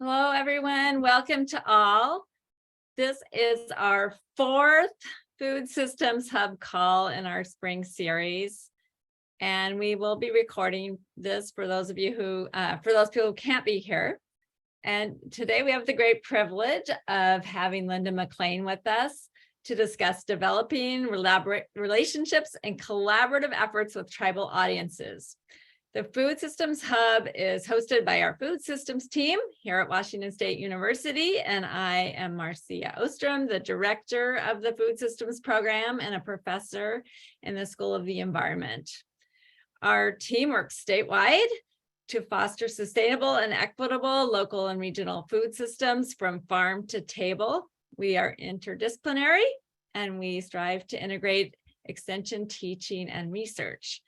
Hello, everyone. Welcome to all. This is our fourth Food Systems Hub call in our spring series. And we will be recording this for those of you who, for those people who can't be here. And today we have the great privilege of having Linda McLean with us to discuss developing relationships and collaborative efforts with tribal audiences. The Food Systems Hub is hosted by our food systems team here at Washington State University, and I am Marcia Ostrom, the director of the Food Systems program and a professor in the School of the Environment. Our team works statewide to foster sustainable and equitable local and regional food systems from farm to table. We are interdisciplinary, and we strive to integrate extension, teaching, and research.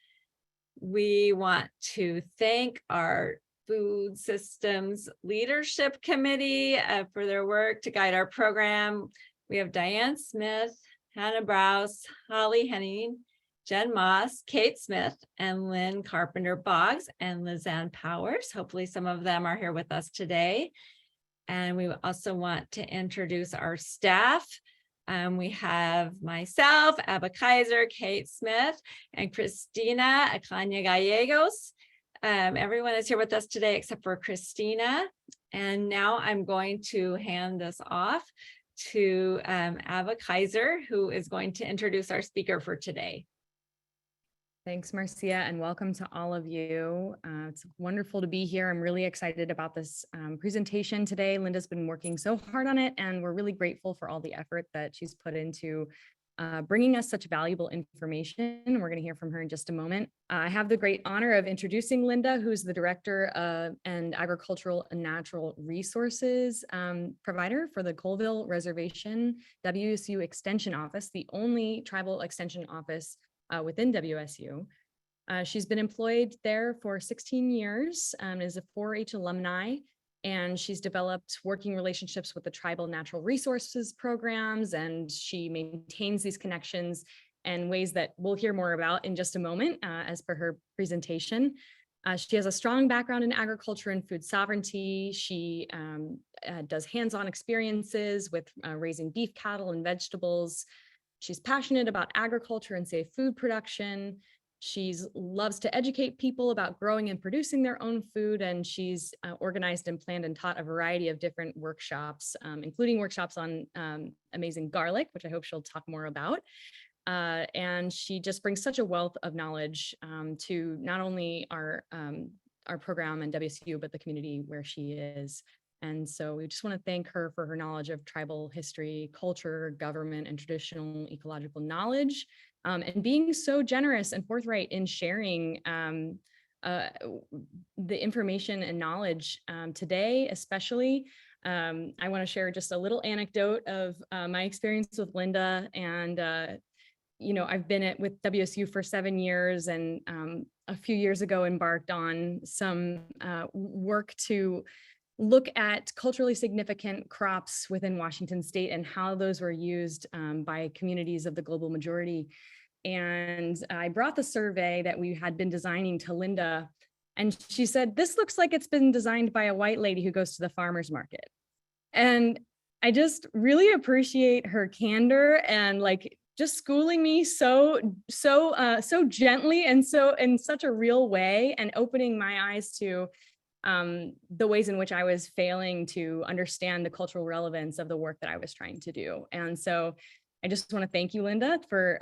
We want to thank our Food Systems Leadership Committee for their work to guide our program. We have Diane Smith, Hannah Browse, Holly Henning, Jen Moss, Kate Smith, and Lynn Carpenter-Boggs, and Lizanne Powers. Hopefully some of them are here with us today. And we also want to introduce our staff. We have myself, Abba Kaiser, Kate Smith, and Christina Acanya Gallegos. Everyone is here with us today except for Christina. And now I'm going to hand this off to Abba Kaiser, who is going to introduce our speaker for today. Thanks, Marcia, and welcome to all of you. It's wonderful to be here. I'm really excited about this presentation today. Linda's been working so hard on it, and we're really grateful for all the effort that she's put into bringing us such valuable information. We're going to hear from her in just a moment. I have the great honor of introducing Linda, who's the Director and Agricultural and Natural Resources provider for the Colville Reservation WSU Extension Office, the only tribal extension office within WSU. She's been employed there for 16 years, is a 4-H alumni, and she's developed working relationships with the tribal natural resources programs, and she maintains these connections in ways that we'll hear more about in just a moment as per her presentation. She has a strong background in agriculture and food sovereignty. She does hands-on experiences with raising beef cattle and vegetables. She's passionate about agriculture and safe food production. She loves to educate people about growing and producing their own food, and she's organized and planned and taught a variety of different workshops, including workshops on amazing garlic, which I hope she'll talk more about. And she just brings such a wealth of knowledge to not only our program and WSU, but the community where she is. And so we just want to thank her for her knowledge of tribal history, culture, government, and traditional ecological knowledge, and being so generous and forthright in sharing the information and knowledge today, especially. I want to share just a little anecdote of my experience with Linda. And, I've been with WSU for 7 years, and a few years ago embarked on some work to look at culturally significant crops within Washington State and how those were used by communities of the global majority. And I brought the survey that we had been designing to Linda, and she said, "This looks like it's been designed by a white lady who goes to the farmer's market." And I just really appreciate her candor and just schooling me so gently and so in such a real way, and opening my eyes to the ways in which I was failing to understand the cultural relevance of the work that I was trying to do. And so I just want to thank you, Linda, for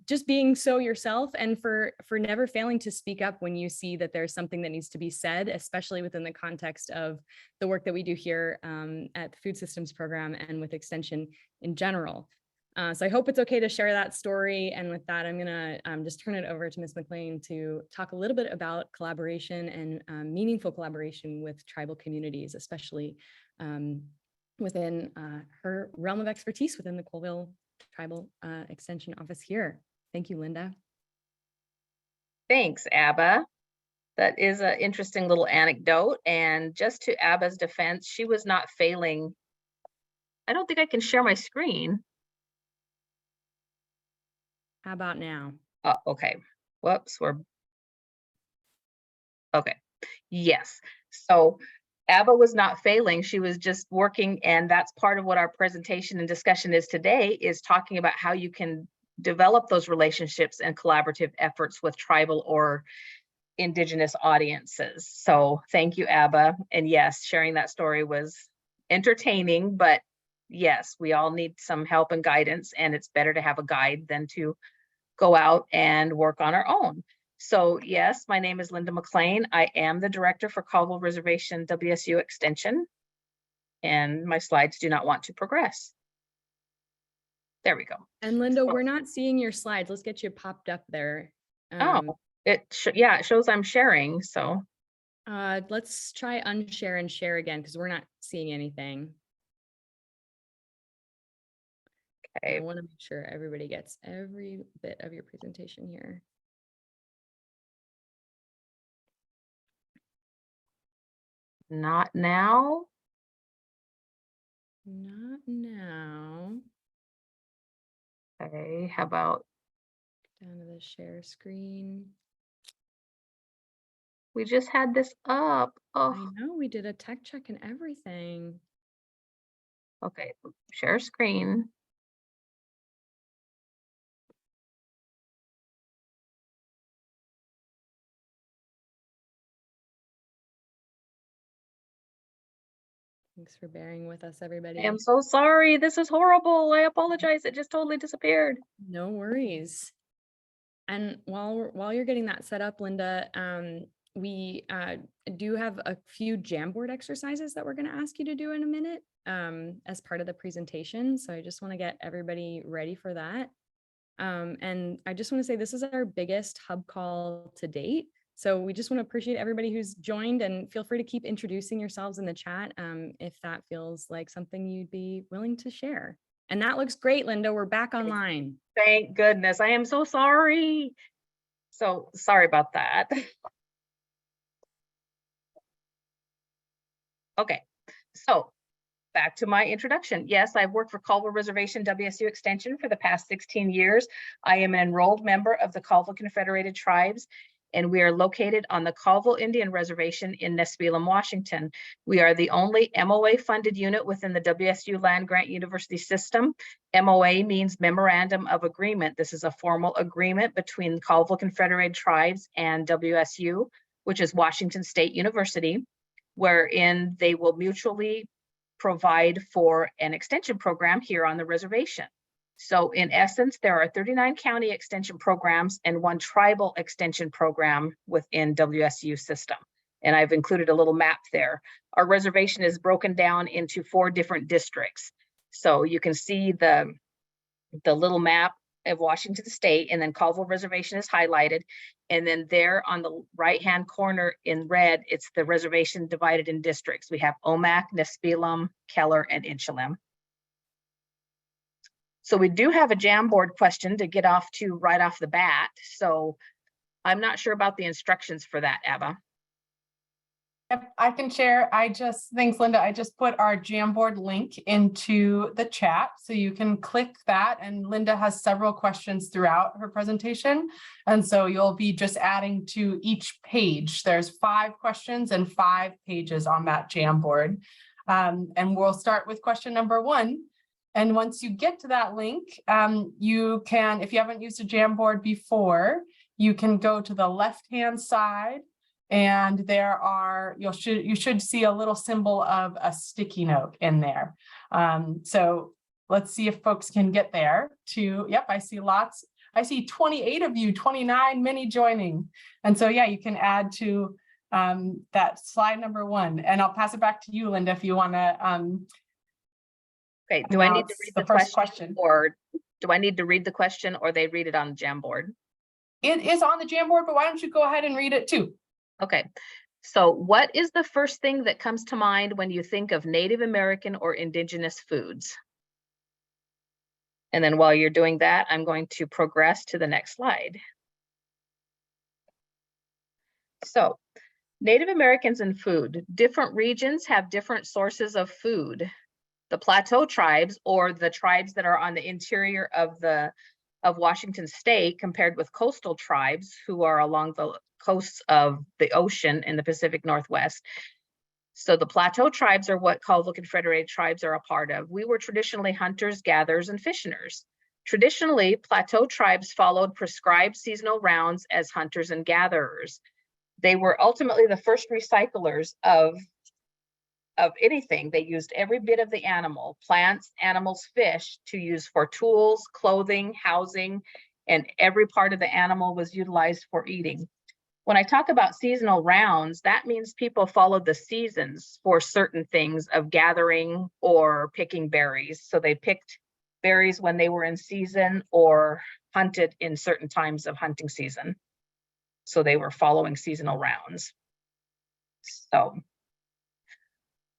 just being so yourself, and for never failing to speak up when you see that there's something that needs to be said, especially within the context of the work that we do here at the Food Systems Program and with Extension in general. So I hope it's okay to share that story. And with that, I'm going to just turn it over to Ms. McLean to talk a little bit about collaboration and meaningful collaboration with tribal communities, especially within her realm of expertise within the Colville Tribal Extension Office here. Thank you, Linda. Thanks, Abba. That is an interesting little anecdote. And just to Abba's defense, she was not failing. I don't think I can share my screen. How about now? Oh, okay. Whoops, okay. Yes. So ABBA was not failing. She was just working, and that's part of what our presentation and discussion is today, is talking about how you can develop those relationships and collaborative efforts with tribal or Indigenous audiences. So thank you, ABBA. And yes, sharing that story was entertaining, but yes, we all need some help and guidance, and it's better to have a guide than to go out and work on our own. So yes, my name is Linda McLean. I am the director for Caldwell Reservation WSU Extension, and my slides do not want to progress. There we go. And Linda, we're not seeing your slides. Let's get you popped up there. It shows I'm sharing. So let's try unshare and share again, because we're not seeing anything. okay. I want to make sure everybody gets every bit of your presentation here. Not now. Not now. Okay, how about Down to the share screen. we just had this up? I Oh, know we did a tech check and everything. okay, share screen. Thanks for bearing with us, everybody. I am so sorry. This is horrible. I apologize. It just totally disappeared. No worries. And while you're getting that set up, Linda, we do have a few Jamboard exercises that we're going to ask you to do in a minute as part of the presentation. So I just want to get everybody ready for that. And I just want to say this is our biggest hub call to date. So we just want to appreciate everybody who's joined, and feel free to keep introducing yourselves in the chat if that feels like something you'd be willing to share. And that looks great, Linda. We're back online. Thank goodness. I am so sorry. So sorry about that. Okay, so back to my introduction. Yes, I've worked for Caldwell Reservation WSU Extension for the past 16 years. I am an enrolled member of the Caldwell Confederated Tribes, and we are located on the Caldwell Indian Reservation in Nespelam, Washington. We are the only MOA-funded unit within the WSU Land Grant University system. MOA means Memorandum of Agreement. This is a formal agreement between Caldwell Confederated Tribes and WSU, which is Washington State University, wherein they will mutually provide for an extension program here on the reservation. So in essence, there are 39 county extension programs and 1 tribal extension program within WSU system. And I've included a little map there. Our reservation is broken down into 4 different districts. So you can see the little map of Washington State, and then Caldwell Reservation is highlighted. And then there on the right-hand corner in red, it's the reservation divided in districts. We have Omak, Nespelam, Keller, and Inchalem. So we do have a Jamboard question to get off to right off the bat. So I'm not sure about the instructions for that, Abba. Yep, I can share. Thanks, Linda. I just put our Jamboard link into the chat, so you can click that. And Linda has several questions throughout her presentation. And so you'll be just adding to each page. There's 5 questions and 5 pages on that Jamboard. And we'll start with question number 1. And once you get to that link, you can, if you haven't used a Jamboard before, you can go to the left-hand side, and there are, you should see a little symbol of a sticky note in there. So let's see if folks can get there to, yep, I see lots. I see 28 of you, 29, many joining. And so, yeah, you can add to that slide number 1, and I'll pass it back to you, Linda, if you want to. Okay, do I need to read the first question, or do I need to read the question, or they read it on the Jamboard? It is on the Jamboard, but why don't you go ahead and read it too? Okay, so what is the first thing that comes to mind when you think of Native American or Indigenous foods? And then while you're doing that, I'm going to progress to the next slide. So Native Americans and food. Different regions have different sources of food. The Plateau tribes, or the tribes that are on the interior of Washington State, compared with coastal tribes who are along the coasts of the ocean in the Pacific Northwest. So the Plateau tribes are what Colville Confederated tribes are a part of. We were traditionally hunters, gatherers, and fishers. Traditionally, Plateau tribes followed prescribed seasonal rounds as hunters and gatherers. They were ultimately the first recyclers of anything. They used every bit of the animal, plants, animals, fish, to use for tools, clothing, housing, and every part of the animal was utilized for eating. When I talk about seasonal rounds, that means people followed the seasons for certain things of gathering or picking berries. So they picked berries when they were in season or hunted in certain times of hunting season. So they were following seasonal rounds. So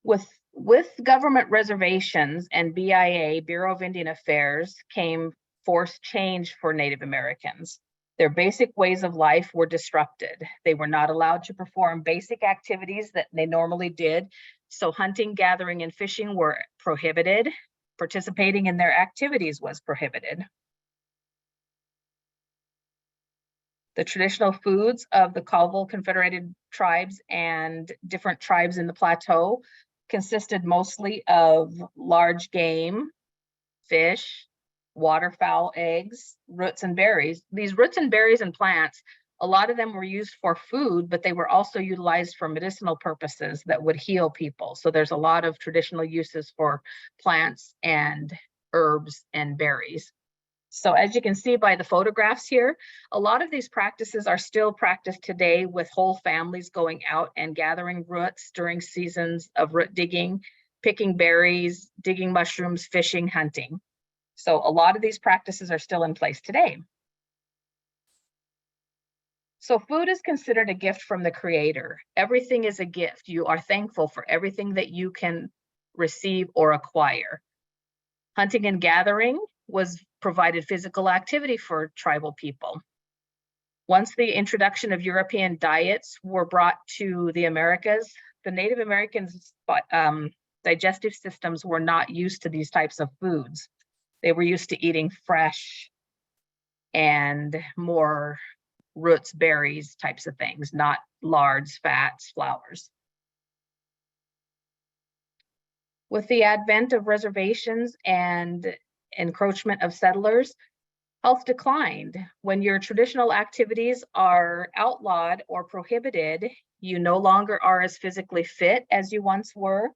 with government reservations and BIA, Bureau of Indian Affairs, came forced change for Native Americans. Their basic ways of life were disrupted. They were not allowed to perform basic activities that they normally did. So hunting, gathering, and fishing were prohibited. Participating in their activities was prohibited. The traditional foods of the Colville Confederated tribes and different tribes in the plateau consisted mostly of large game, fish, waterfowl eggs, roots and berries. These roots and berries and plants, a lot of them were used for food, but they were also utilized for medicinal purposes that would heal people. So there's a lot of traditional uses for plants and herbs and berries. So as you can see by the photographs here, a lot of these practices are still practiced today, with whole families going out and gathering roots during seasons of root digging, picking berries, digging mushrooms, fishing, hunting. So a lot of these practices are still in place today. So food is considered a gift from the Creator. Everything is a gift. You are thankful for everything that you can receive or acquire. Hunting and gathering was provided physical activity for tribal people. Once the introduction of European diets were brought to the Americas, the Native Americans' digestive systems were not used to these types of foods. They were used to eating fresh and more roots, berries, types of things, not lards, fats, flours. With the advent of reservations and encroachment of settlers, health declined. When your traditional activities are outlawed or prohibited, you no longer are as physically fit as you once were.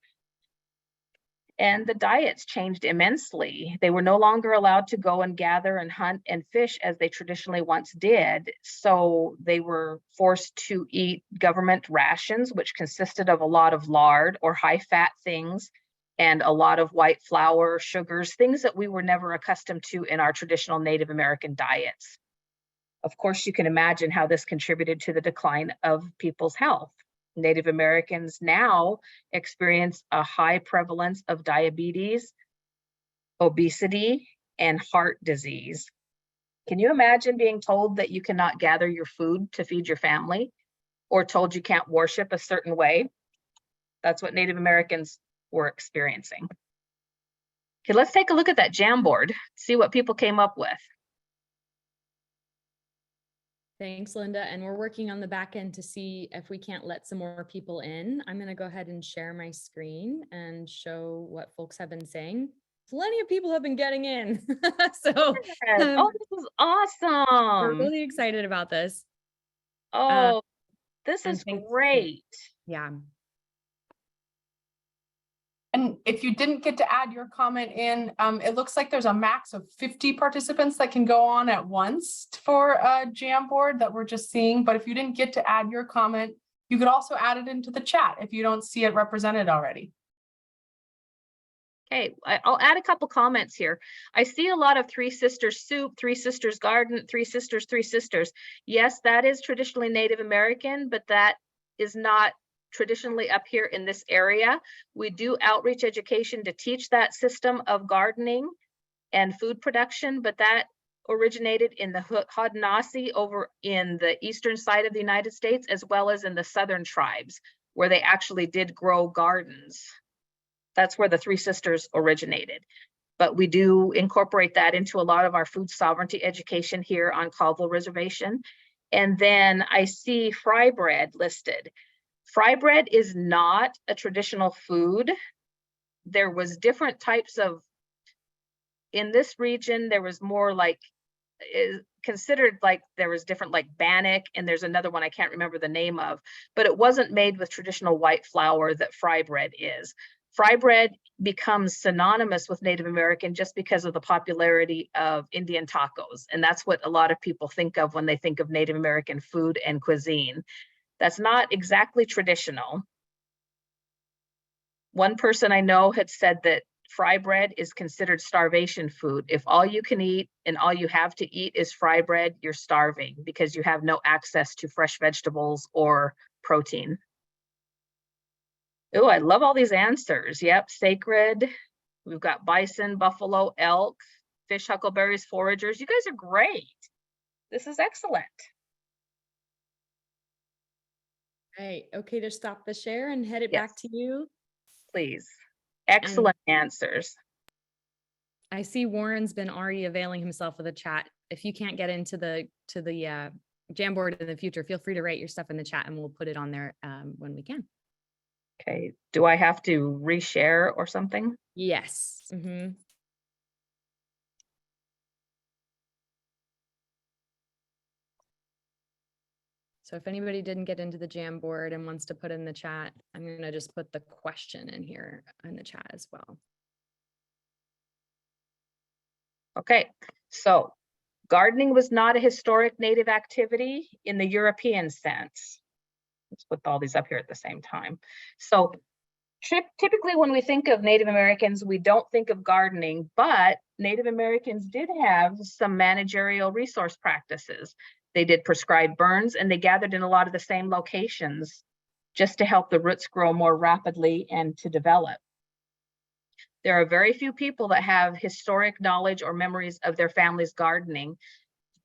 And the diets changed immensely. They were no longer allowed to go and gather and hunt and fish as they traditionally once did. So they were forced to eat government rations, which consisted of a lot of lard or high fat things, and a lot of white flour, sugars, things that we were never accustomed to in our traditional Native American diets. Of course, you can imagine how this contributed to the decline of people's health. Native Americans now experience a high prevalence of diabetes, obesity, and heart disease. Can you imagine being told that you cannot gather your food to feed your family, or told you can't worship a certain way? That's what Native Americans were experiencing. Okay, let's take a look at that Jamboard, see what people came up with. Thanks, Linda. And we're working on the back end to see if we can't let some more people in. I'm going to go ahead and share my screen and show what folks have been saying. Plenty of people have been getting in. So yes. Oh, this is awesome. We're really excited about this. Oh, this is great. Yeah. And if you didn't get to add your comment in, it looks like there's a max of 50 participants that can go on at once for a Jamboard that we're just seeing. But if you didn't get to add your comment, you could also add it into the chat if you don't see it represented already. Okay, I'll add a couple comments here. I see a lot of Three Sisters soup, Three Sisters garden, Three Sisters, Three Sisters. Yes, that is traditionally Native American, but that is not traditionally up here in this area. We do outreach education to teach that system of gardening and food production, but that originated in the Haudenosaunee over in the eastern side of the United States, as well as in the southern tribes, where they actually did grow gardens. That's where the Three Sisters originated. But we do incorporate that into a lot of our food sovereignty education here on Colville Reservation. And then I see fry bread listed. Fry bread is not a traditional food. There was different types of, in this region, there was more like, considered like there was different like bannock, and there's another one I can't remember the name of, but it wasn't made with traditional white flour that fry bread is. Fry bread becomes synonymous with Native American just because of the popularity of Indian tacos. And that's what a lot of people think of when they think of Native American food and cuisine. That's not exactly traditional. One person I know had said that fry bread is considered starvation food. If all you can eat and all you have to eat is fry bread, you're starving because you have no access to fresh vegetables or protein. Oh, I love all these answers. Yep, sacred. We've got bison, buffalo, elk, fish, huckleberries, foragers. You guys are great. This is excellent. Right. Okay, to stop the share and head it Yes. back to you. Please. Excellent answers. I see Warren's been already availing himself of the chat. If you can't get into the Jamboard in the future, feel free to write your stuff in the chat and we'll put it on there when we can. Okay. Do I have to reshare or something? Yes. Mhm. So if anybody didn't get into the Jamboard and wants to put in the chat, I'm going to just put the question in here in the chat as well. Okay. So gardening was not a historic Native activity in the European sense. Let's put all these up here at the same time. So typically when we think of Native Americans, we don't think of gardening, but Native Americans did have some managerial resource practices. They did prescribed burns and they gathered in a lot of the same locations just to help the roots grow more rapidly and to develop. There are very few people that have historic knowledge or memories of their family's gardening,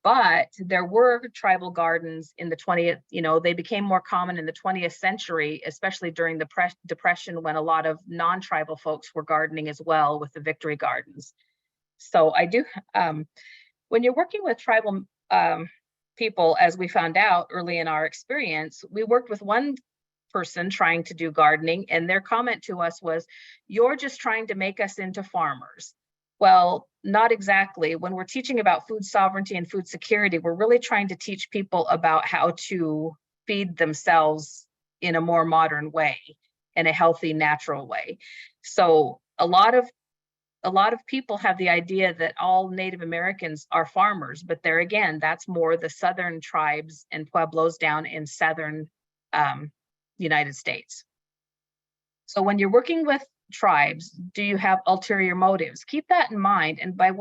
but there were tribal gardens in the 20th, they became more common in the 20th century, especially during the Depression when a lot of non-tribal folks were gardening as well with the victory gardens. So I do, when you're working with tribal people, as we found out early in our experience, we worked with one person trying to do gardening and their comment to us was, "You're just trying to make us into farmers." Well, not exactly. When we're teaching about food sovereignty and food security, we're really trying to teach people about how to feed themselves in a more modern way, in a healthy, natural way. So a lot of people have the idea that all Native Americans are farmers, but there again, that's more the southern tribes and pueblos down in southern United States. So when you're working with tribes, do you have ulterior motives? Keep that in mind. And by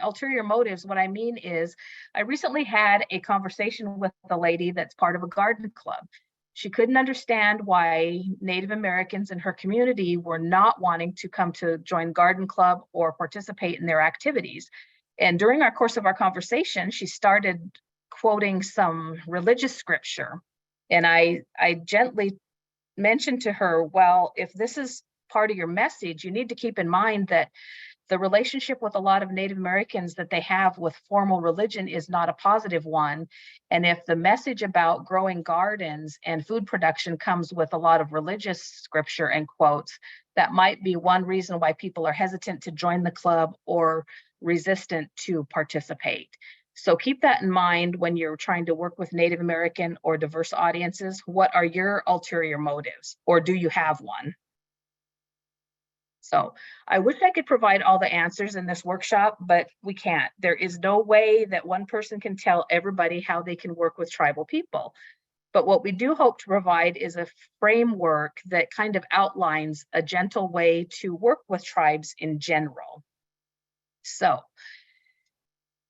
ulterior motives, what I mean is, I recently had a conversation with a lady that's part of a garden club. She couldn't understand why Native Americans in her community were not wanting to come to join garden club or participate in their activities. And during our course of our conversation, she started quoting some religious scripture. And I gently mentioned to her, well, if this is part of your message, you need to keep in mind that the relationship with a lot of Native Americans that they have with formal religion is not a positive one. And if the message about growing gardens and food production comes with a lot of religious scripture and quotes, that might be one reason why people are hesitant to join the club or resistant to participate. So keep that in mind when you're trying to work with Native American or diverse audiences. What are your ulterior motives, or do you have one? So I wish I could provide all the answers in this workshop, but we can't. There is no way that one person can tell everybody how they can work with tribal people. But what we do hope to provide is a framework that kind of outlines a gentle way to work with tribes in general. So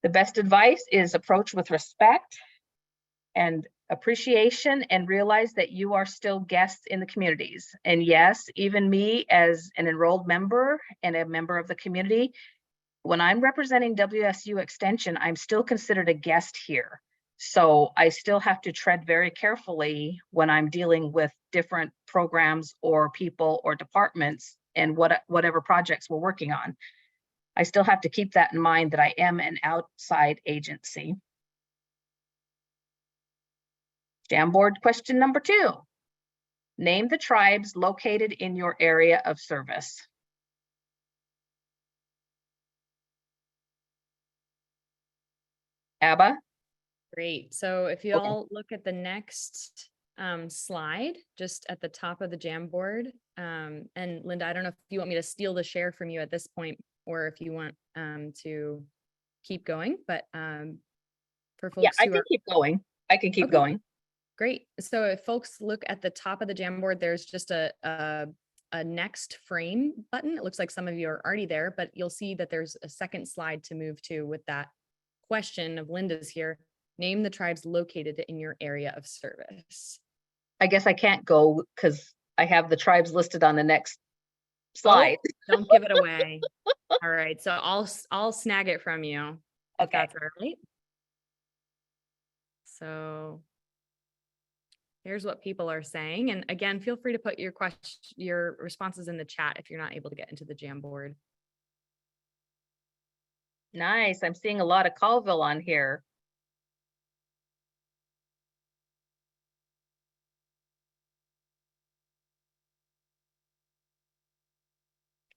the best advice is approach with respect and appreciation, and realize that you are still guests in the communities. And yes, even me as an enrolled member and a member of the community, when I'm representing WSU Extension, I'm still considered a guest here. So I still have to tread very carefully when I'm dealing with different programs or people or departments and whatever projects we're working on. I still have to keep that in mind, that I am an outside agency. Jamboard question number 2. Name the tribes located in your area of service. Abba? Great. So if you Okay. all look at the next slide, just at the top of the Jamboard, and Linda, I don't know if you want me to steal the share from you at this point, or if you want to keep going, but for folks Yeah, I who can are keep going. I can keep Okay. going. great. So if folks look at the top of the Jamboard, there's just a next frame button. It looks like some of you are already there, but you'll see that there's a second slide to move to with that question of Linda's here. Name the tribes located in your area of service. I guess I can't go because I have the tribes listed on the next slide. Oh, don't give it away. All right, so I'll snag it from you if Okay. that's all right. So here's what people are saying, and again, feel free to put your responses in the chat if you're not able to get into the Jamboard. Nice. I'm seeing a lot of Colville on here.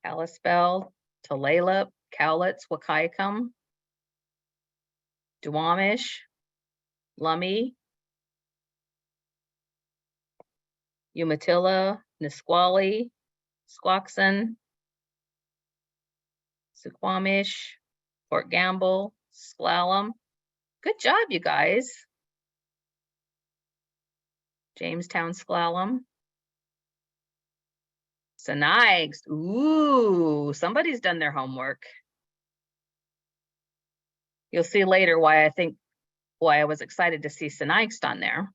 Kalispell, Tulalip, Cowlitz, Wahkiakum, Duwamish, Lummi, Umatilla, Nisqually, Squaxin, Suquamish, Fort Gamble, Sklallam. Good job, you guys. Jamestown, Sklallam. Sinigs. Ooh, somebody's done their homework. You'll see later why I was excited to see Sinigs on there.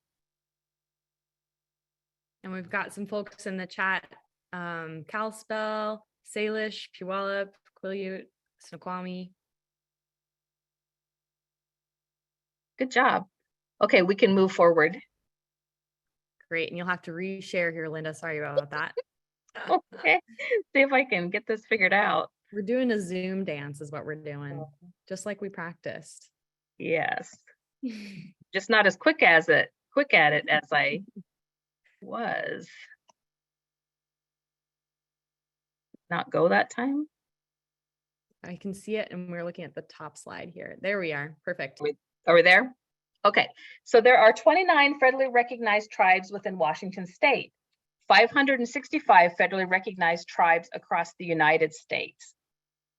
And we've got some folks in the chat, Kalispell, Salish, Puyallup, Quileute, Snoqualmie. Good job. Okay, we can move forward. Great, and you'll have to reshare here, Linda. Sorry about that. Okay, see if I can get this figured out. We're doing a Zoom dance is what we're doing, just like we practiced. Yes, just not as quick at it as I was. Not go that time. I can see it, and we're looking at the top slide here. There we are. Perfect. Are we there? Okay, so there are 29 federally recognized tribes within Washington state, 565 federally recognized tribes across the United States.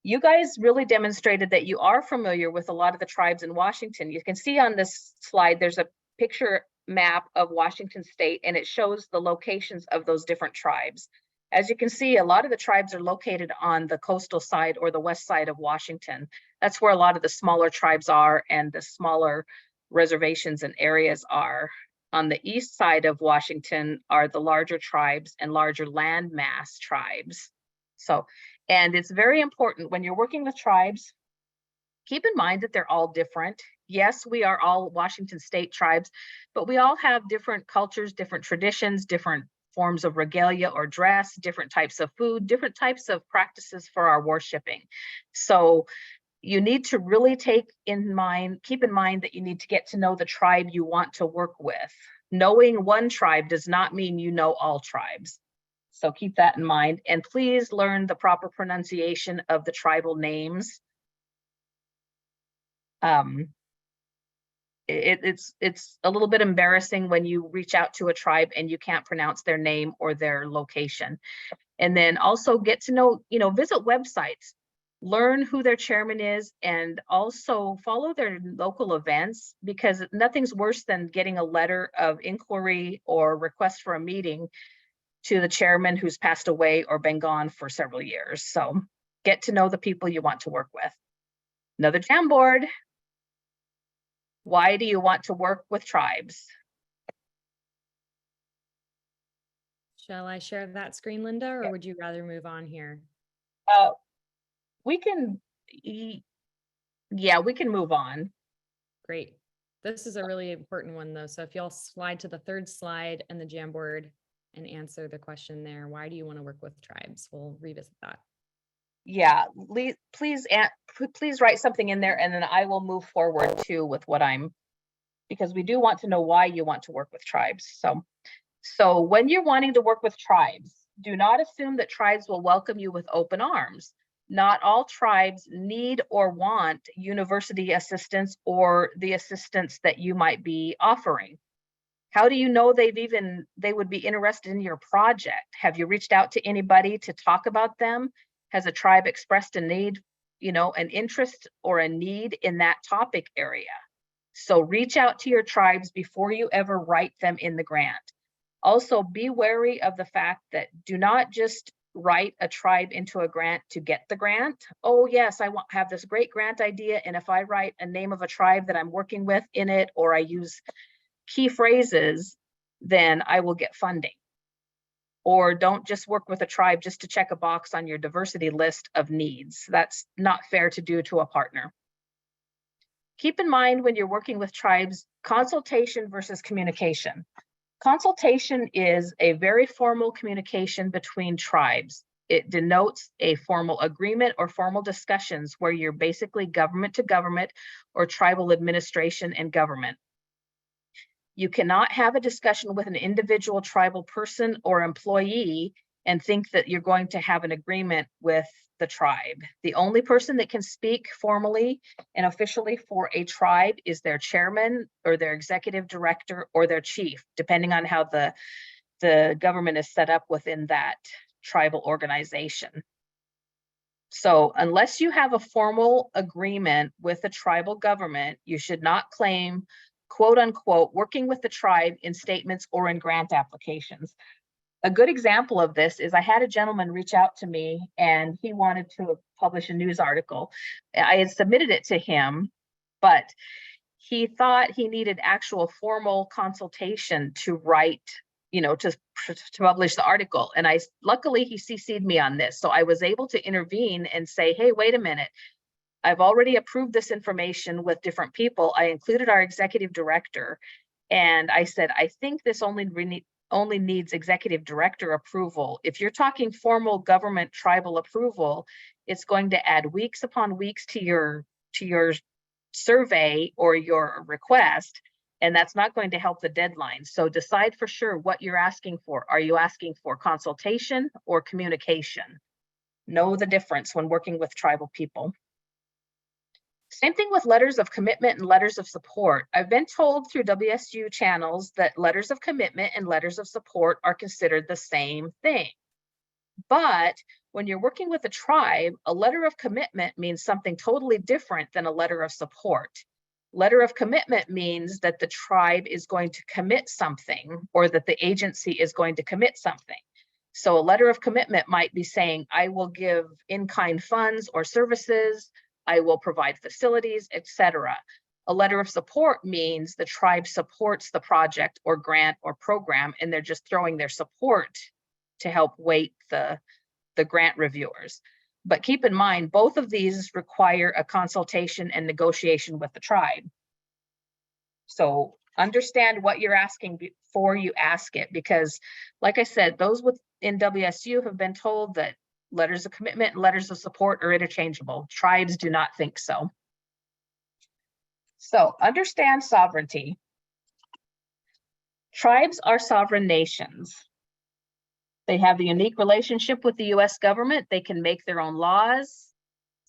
You guys really demonstrated that you are familiar with a lot of the tribes in Washington. You can see on this slide, there's a picture map of Washington state, and it shows the locations of those different tribes. As you can see, a lot of the tribes are located on the coastal side or the west side of Washington. That's where a lot of the smaller tribes are and the smaller reservations and areas are. On the east side of Washington are the larger tribes and larger landmass tribes. So, and it's very important when you're working with tribes, keep in mind that they're all different. Yes, we are all Washington state tribes, but we all have different cultures, different traditions, different forms of regalia or dress, different types of food, different types of practices for our worshiping. So you need to really keep in mind that you need to get to know the tribe you want to work with. Knowing one tribe does not mean you know all tribes. So keep that in mind, and please learn the proper pronunciation of the tribal names. It's a little bit embarrassing when you reach out to a tribe and you can't pronounce their name or their location. And then also get to know, visit websites, learn who their chairman is, and also follow their local events, because nothing's worse than getting a letter of inquiry or request for a meeting to the chairman who's passed away or been gone for several years. So get to know the people you want to work with. Another Jamboard. Why do you want to work with tribes? Shall I share that screen, Linda, or would you rather move on here? We can move on. Great. This is a really important one though. So if y'all slide to the third slide and the Jamboard and answer the question there, why do you want to work with tribes? We'll revisit that. Yeah, please write something in there, and then I will move forward too with what because we do want to know why you want to work with tribes. So So when you're wanting to work with tribes, do not assume that tribes will welcome you with open arms. Not all tribes need or want university assistance or the assistance that you might be offering. How do you know they would be interested in your project? Have you reached out to anybody to talk about them? Has a tribe expressed a need, an interest or a need in that topic area? So reach out to your tribes before you ever write them in the grant. Also, be wary of the fact that do not just write a tribe into a grant to get the grant. Oh yes, I have this great grant idea, and if I write a name of a tribe that I'm working with in it, or I use key phrases, then I will get funding. Or don't just work with a tribe just to check a box on your diversity list of needs. That's not fair to do to a partner. Keep in mind when you're working with tribes, consultation versus communication. Consultation is a very formal communication between tribes. It denotes a formal agreement or formal discussions where you're basically government to government or tribal administration and government. You cannot have a discussion with an individual tribal person or employee and think that you're going to have an agreement with the tribe. The only person that can speak formally and officially for a tribe is their chairman or their executive director or their chief, depending on how the government is set up within that tribal organization. So unless you have a formal agreement with the tribal government, you should not claim, quote unquote, working with the tribe in statements or in grant applications. A good example of this is I had a gentleman reach out to me and he wanted to publish a news article. I had submitted it to him, but he thought he needed actual formal consultation to write, to publish the article. And luckily he CC'd me on this. So I was able to intervene and say, hey, wait a minute. I've already approved this information with different people. I included our executive director. And I said, I think this only needs executive director approval. If you're talking formal government tribal approval, it's going to add weeks upon weeks to your survey or your request, and that's not going to help the deadline. So decide for sure what you're asking for. Are you asking for consultation or communication? Know the difference when working with tribal people. Same thing with letters of commitment and letters of support. I've been told through WSU channels that letters of commitment and letters of support are considered the same thing. But when you're working with a tribe, a letter of commitment means something totally different than a letter of support. Letter of commitment means that the tribe is going to commit something or that the agency is going to commit something. So a letter of commitment might be saying, I will give in-kind funds or services, I will provide facilities, etc. A letter of support means the tribe supports the project or grant or program, and they're just throwing their support to help weight the grant reviewers. But keep in mind, both of these require a consultation and negotiation with the tribe. So understand what you're asking before you ask it, because like I said, those within WSU have been told that letters of commitment and letters of support are interchangeable. Tribes do not think so. So understand sovereignty. Tribes are sovereign nations. They have a unique relationship with the US government. They can make their own laws,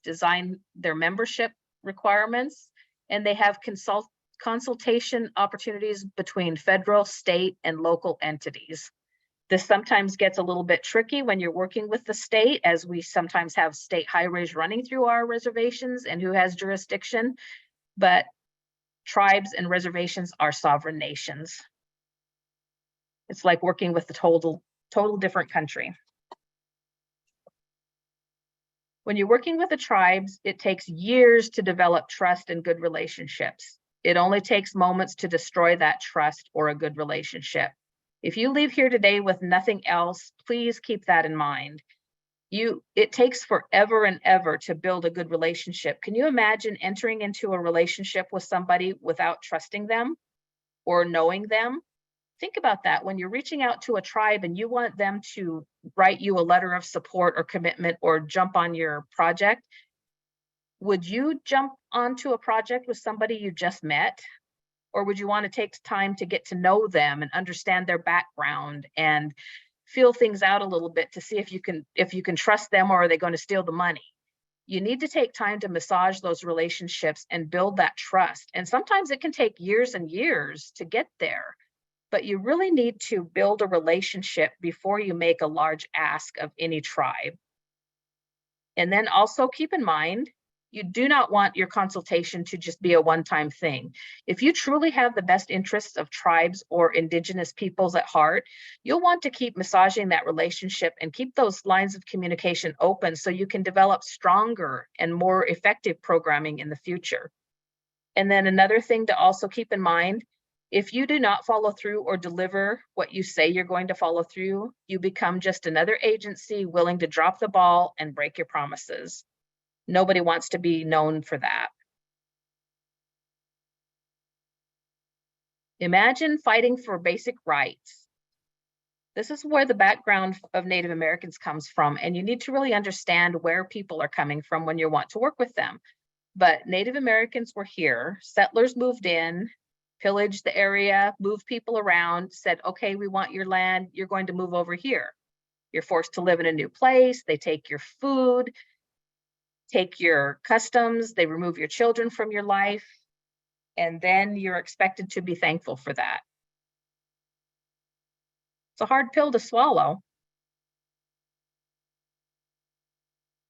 design their membership requirements, and they have consultation opportunities between federal, state, and local entities. This sometimes gets a little bit tricky when you're working with the state, as we sometimes have state highways running through our reservations and who has jurisdiction, but tribes and reservations are sovereign nations. It's like working with a total different country. When you're working with the tribes, it takes years to develop trust and good relationships. It only takes moments to destroy that trust or a good relationship. If you leave here today with nothing else, please keep that in mind. It takes forever and ever to build a good relationship. Can you imagine entering into a relationship with somebody without trusting them or knowing them? Think about that. When you're reaching out to a tribe and you want them to write you a letter of support or commitment or jump on your project, would you jump onto a project with somebody you just met? Or would you want to take time to get to know them and understand their background and feel things out a little bit to see if you can trust them, or are they going to steal the money? You need to take time to massage those relationships and build that trust. And sometimes it can take years and years to get there, but you really need to build a relationship before you make a large ask of any tribe. And then also keep in mind, you do not want your consultation to just be a one-time thing. If you truly have the best interests of tribes or indigenous peoples at heart, you'll want to keep massaging that relationship and keep those lines of communication open so you can develop stronger and more effective programming in the future. And then another thing to also keep in mind, if you do not follow through or deliver what you say you're going to follow through, you become just another agency willing to drop the ball and break your promises. Nobody wants to be known for that. Imagine fighting for basic rights. This is where the background of Native Americans comes from, and you need to really understand where people are coming from when you want to work with them. But Native Americans were here, settlers moved in, pillaged the area, moved people around, said, okay, we want your land, you're going to move over here. You're forced to live in a new place, they take your food, take your customs, they remove your children from your life, and then you're expected to be thankful for that. It's a hard pill to swallow.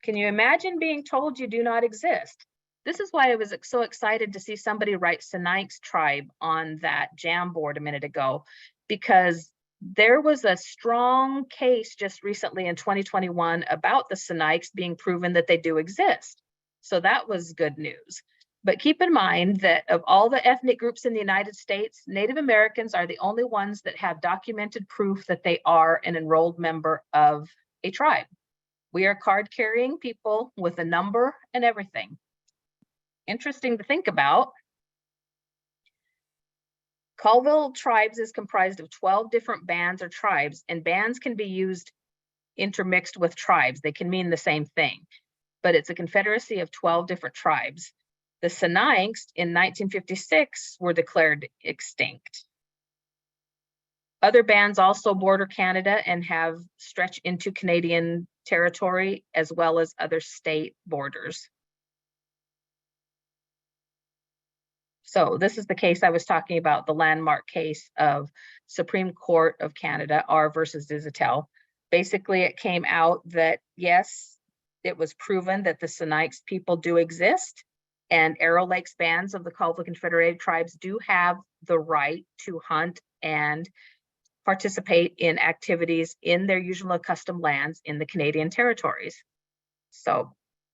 Can you imagine being told you do not exist? This is why I was so excited to see somebody write Sinai's tribe on that Jamboard a minute ago, because there was a strong case just recently in 2021 about the Sinai's being proven that they do exist. So that was good news. But keep in mind that of all the ethnic groups in the United States, Native Americans are the only ones that have documented proof that they are an enrolled member of a tribe. We are card-carrying people with a number and everything. Interesting to think about. Colville Tribes is comprised of 12 different bands or tribes, and bands can be used intermixed with tribes. They can mean the same thing, but it's a confederacy of 12 different tribes. The Sinai's in 1956 were declared extinct. Other bands also border Canada and have stretched into Canadian territory as well as other state borders. So this is the case I was talking about, the landmark case of Supreme Court of Canada, R versus Digital. Basically, it came out that, yes, it was proven that the Sinai's people do exist, and Arrow Lakes bands of the Colville Confederated Tribes do have the right to hunt and participate in activities in their usual custom lands in the Canadian territories. So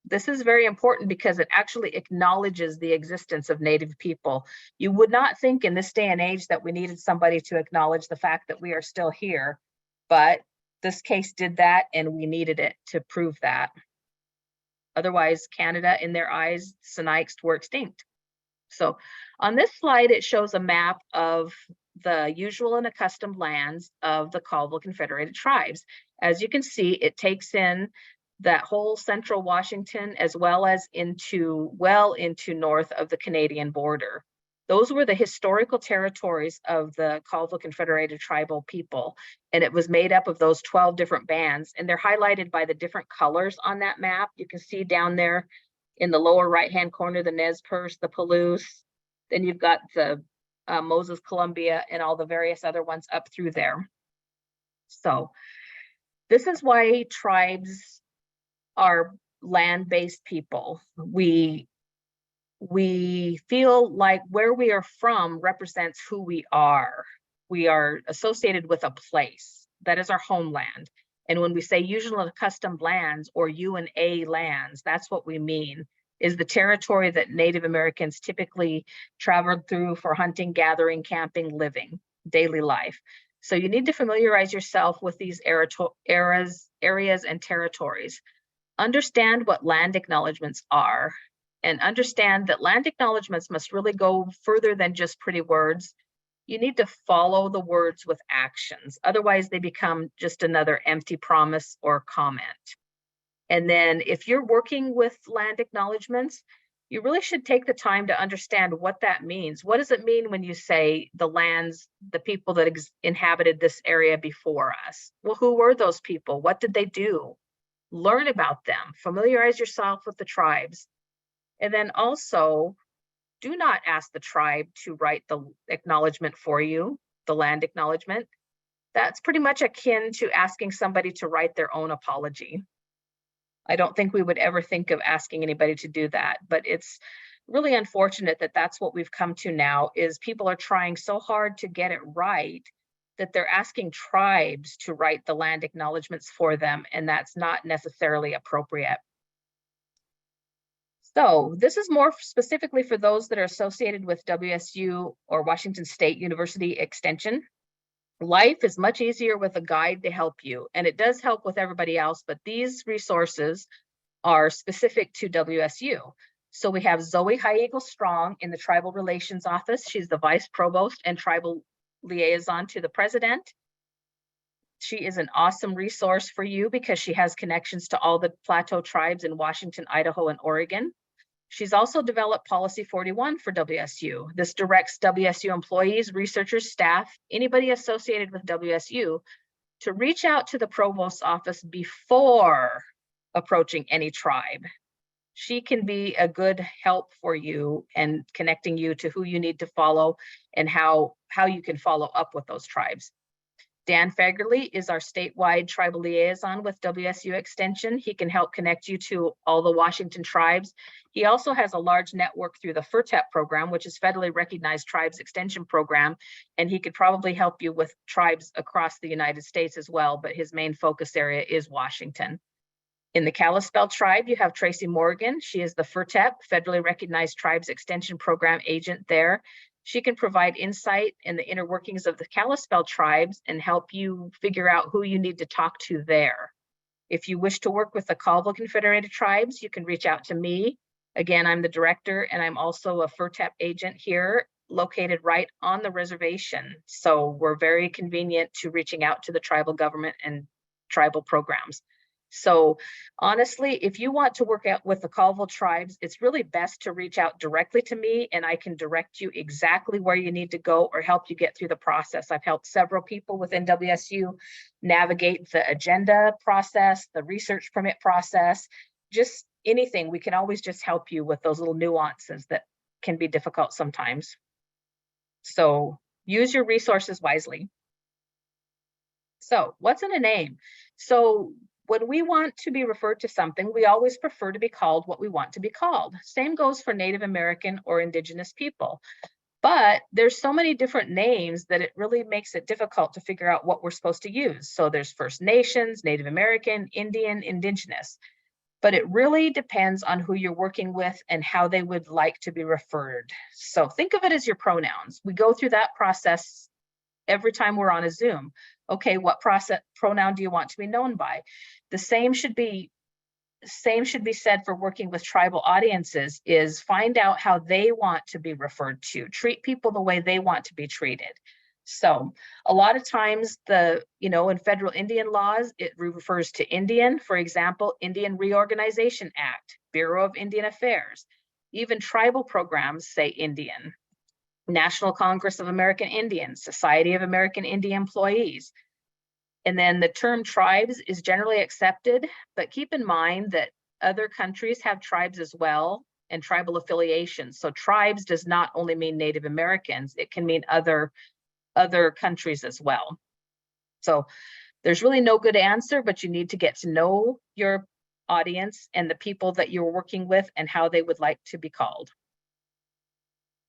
this is very important because it actually acknowledges the existence of Native people. You would not think in this day and age that we needed somebody to acknowledge the fact that we are still here, but this case did that and we needed it to prove that. Otherwise, Canada, in their eyes, Sinai's were extinct. So on this slide, it shows a map of the usual and accustomed lands of the Colville Confederated Tribes. As you can see, it takes in that whole central Washington, as well as well into north of the Canadian border. Those were the historical territories of the Colville Confederated Tribal people, and it was made up of those 12 different bands, and they're highlighted by the different colors on that map. You can see down there in the lower right-hand corner, the Nez Perce, the Palouse, then you've got the Moses Columbia and all the various other ones up through there. So this is why tribes are land-based people. We feel like where we are from represents who we are. We are associated with a place. That is our homeland. And when we say usual and accustomed lands or UNA lands, that's what we mean, is the territory that Native Americans typically traveled through for hunting, gathering, camping, living, daily life. So you need to familiarize yourself with these areas and territories. Understand what land acknowledgements are, and understand that land acknowledgements must really go further than just pretty words. You need to follow the words with actions. Otherwise, they become just another empty promise or comment. And then if you're working with land acknowledgements, you really should take the time to understand what that means. What does it mean when you say the lands, the people that inhabited this area before us? Well, who were those people? What did they do? Learn about them, familiarize yourself with the tribes. And then also, do not ask the tribe to write the acknowledgement for you, the land acknowledgement. That's pretty much akin to asking somebody to write their own apology. I don't think we would ever think of asking anybody to do that, but it's really unfortunate that that's what we've come to now, is people are trying so hard to get it right that they're asking tribes to write the land acknowledgements for them, and that's not necessarily appropriate. So this is more specifically for those that are associated with WSU or Washington State University Extension. Life is much easier with a guide to help you, and it does help with everybody else, but these resources are specific to WSU. So we have Zoe High Eagle Strong in the Tribal Relations Office. She's the Vice Provost and Tribal Liaison to the President. She is an awesome resource for you because she has connections to all the Plateau tribes in Washington, Idaho, and Oregon. She's also developed Policy 41 for WSU. This directs WSU employees, researchers, staff, anybody associated with WSU to reach out to the Provost's office before approaching any tribe. She can be a good help for you and connecting you to who you need to follow and how you can follow up with those tribes. Dan Fagerly is our statewide tribal liaison with WSU Extension. He can help connect you to all the Washington tribes. He also has a large network through the FERTEP program, which is federally recognized tribes extension program, and he could probably help you with tribes across the United States as well, but his main focus area is Washington. In the Kalispel tribe, you have Tracy Morgan. She is the FERTEP, federally recognized tribes extension program agent there. She can provide insight in the inner workings of the Kalispel tribes and help you figure out who you need to talk to there. If you wish to work with the Colville Confederated Tribes, you can reach out to me. Again, I'm the director, and I'm also a FERTEP agent here, located right on the reservation. So we're very convenient to reaching out to the tribal government and tribal programs. So honestly, if you want to work out with the Colville tribes, it's really best to reach out directly to me, and I can direct you exactly where you need to go or help you get through the process. I've helped several people within WSU navigate the agenda process, the research permit process, just anything. We can always just help you with those little nuances that can be difficult sometimes. So use your resources wisely. So what's in a name? So when we want to be referred to something, we always prefer to be called what we want to be called. Same goes for Native American or Indigenous people. But there's so many different names that it really makes it difficult to figure out what we're supposed to use. So there's First Nations, Native American, Indian, Indigenous. But it really depends on who you're working with and how they would like to be referred. So think of it as your pronouns. We go through that process every time we're on a Zoom. Okay, what pronoun do you want to be known by? The same should be said for working with tribal audiences, is find out how they want to be referred to. Treat people the way they want to be treated. So a lot of times in federal Indian laws, it refers to Indian. For example, Indian Reorganization Act, Bureau of Indian Affairs. Even tribal programs say Indian. National Congress of American Indians, Society of American Indian Employees. And then the term tribes is generally accepted, but keep in mind that other countries have tribes as well and tribal affiliations. So tribes does not only mean Native Americans, it can mean other countries as well. So there's really no good answer, but you need to get to know your audience and the people that you're working with and how they would like to be called.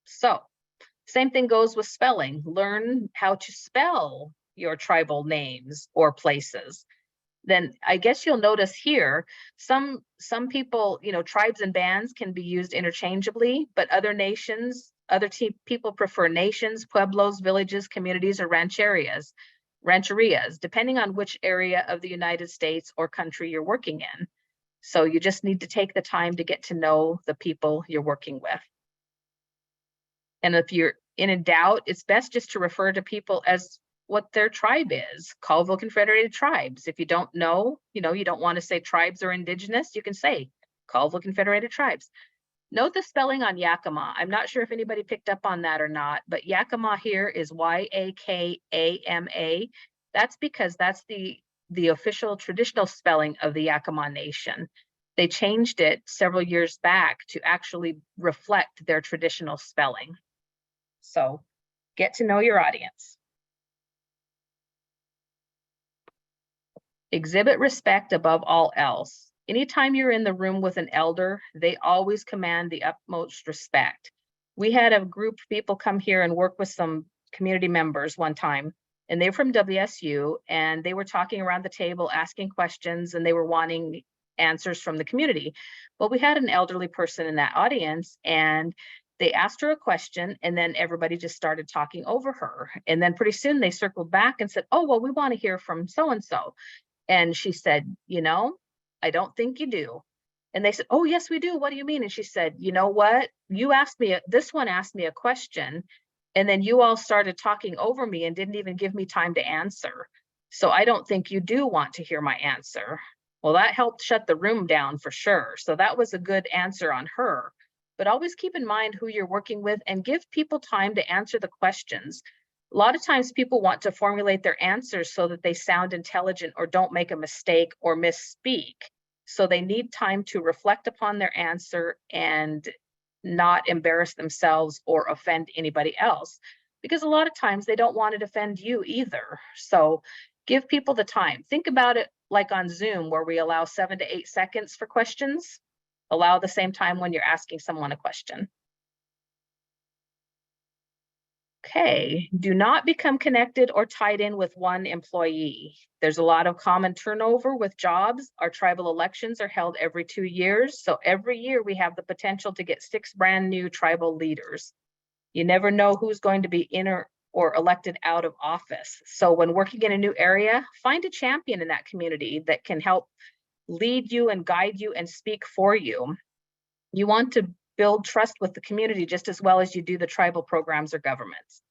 So same thing goes with spelling. Learn how to spell your tribal names or places. Then I guess you'll notice here, some people, tribes and bands can be used interchangeably, but other nations, people prefer nations, pueblos, villages, communities, or rancherias, depending on which area of the United States or country you're working in. So you just need to take the time to get to know the people you're working with. And if you're in doubt, it's best just to refer to people as what their tribe is. Colville Confederated Tribes. If you don't know, you don't want to say tribes or Indigenous, you can say Colville Confederated Tribes. Note the spelling on Yakima. I'm not sure if anybody picked up on that or not, but Yakima here is Yakama. That's because that's the official traditional spelling of the Yakima Nation. They changed it several years back to actually reflect their traditional spelling. So get to know your audience. Exhibit respect above all else. Anytime you're in the room with an elder, they always command the utmost respect. We had a group of people come here and work with some community members one time, and they're from WSU, and they were talking around the table, asking questions, and they were wanting answers from the community. Well, we had an elderly person in that audience, and they asked her a question, and then everybody just started talking over her. And then pretty soon they circled back and said, oh, well, we want to hear from so-and-so. And she said, you know, I don't think you do. And they said, oh, yes, we do. What do you mean? And she said, you know what? You asked me, this one asked me a question, and then you all started talking over me and didn't even give me time to answer. So I don't think you do want to hear my answer. Well, that helped shut the room down for sure. So that was a good answer on her. But always keep in mind who you're working with and give people time to answer the questions. A lot of times people want to formulate their answers so that they sound intelligent or don't make a mistake or misspeak. So they need time to reflect upon their answer and not embarrass themselves or offend anybody else, because a lot of times they don't want to offend you either. So give people the time. Think about it like on Zoom, where we allow 7 to 8 seconds for questions. Allow the same time when you're asking someone a question. Okay, do not become connected or tied in with one employee. There's a lot of common turnover with jobs. Our tribal elections are held every 2 years. So every year we have the potential to get 6 brand new tribal leaders. You never know who's going to be in or elected out of office. So when working in a new area, find a champion in that community that can help lead you and guide you and speak for you. You want to build trust with the community just as well as you do the tribal programs or governments.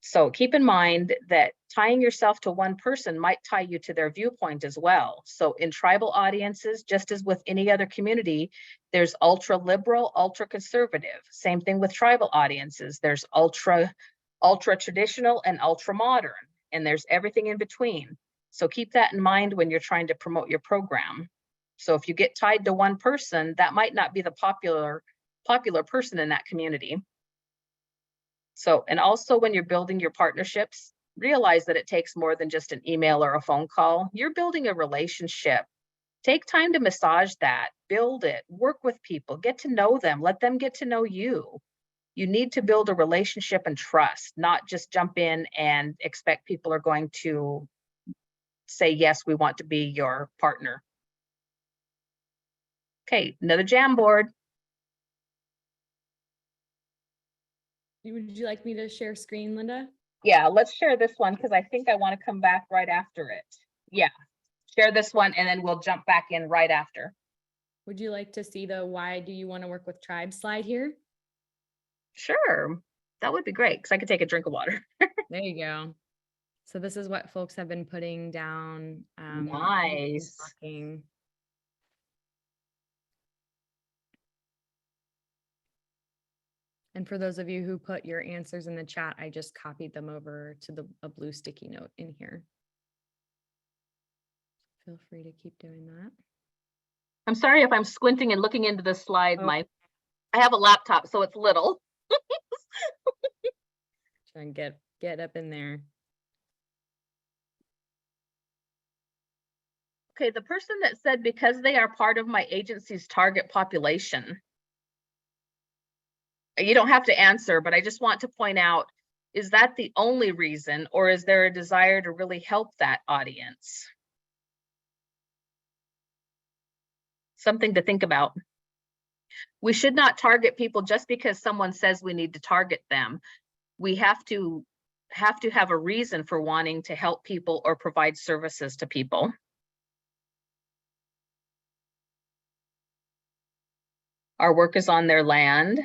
So keep in mind that tying yourself to one person might tie you to their viewpoint as well. So in tribal audiences, just as with any other community, there's ultra liberal, ultra conservative. Same thing with tribal audiences. There's ultra traditional and ultra modern, and there's everything in between. So keep that in mind when you're trying to promote your program. So if you get tied to one person, that might not be the popular person in that community. So, and also when you're building your partnerships, realize that it takes more than just an email or a phone call. You're building a relationship. Take time to massage that, build it, work with people, get to know them, let them get to know you. You need to build a relationship and trust, not just jump in and expect people are going to say, yes, we want to be your partner. Okay, another Jamboard. Would you like me to share screen, Linda? Yeah, let's share this one because I think I want to come back right after it. Yeah, share this one and then we'll jump back in right after. Would you like to see the why do you want to work with tribes slide here? Sure, that would be great because I could take a drink of water. There you go. So this is what folks have been putting down. Nice. Talking. And for those of you who put your answers in the chat, I just copied them over to a blue sticky note in here. Feel free to keep doing that. I'm sorry if I'm squinting and looking into the slide. Oh. I have a laptop, so it's little. Try and get up in there. Okay, the person that said because they are part of my agency's target population. You don't have to answer, but I just want to point out, is that the only reason, or is there a desire to really help that audience? Something to think about. We should not target people just because someone says we need to target them. We have to have a reason for wanting to help people or provide services to people. Our work is on their land.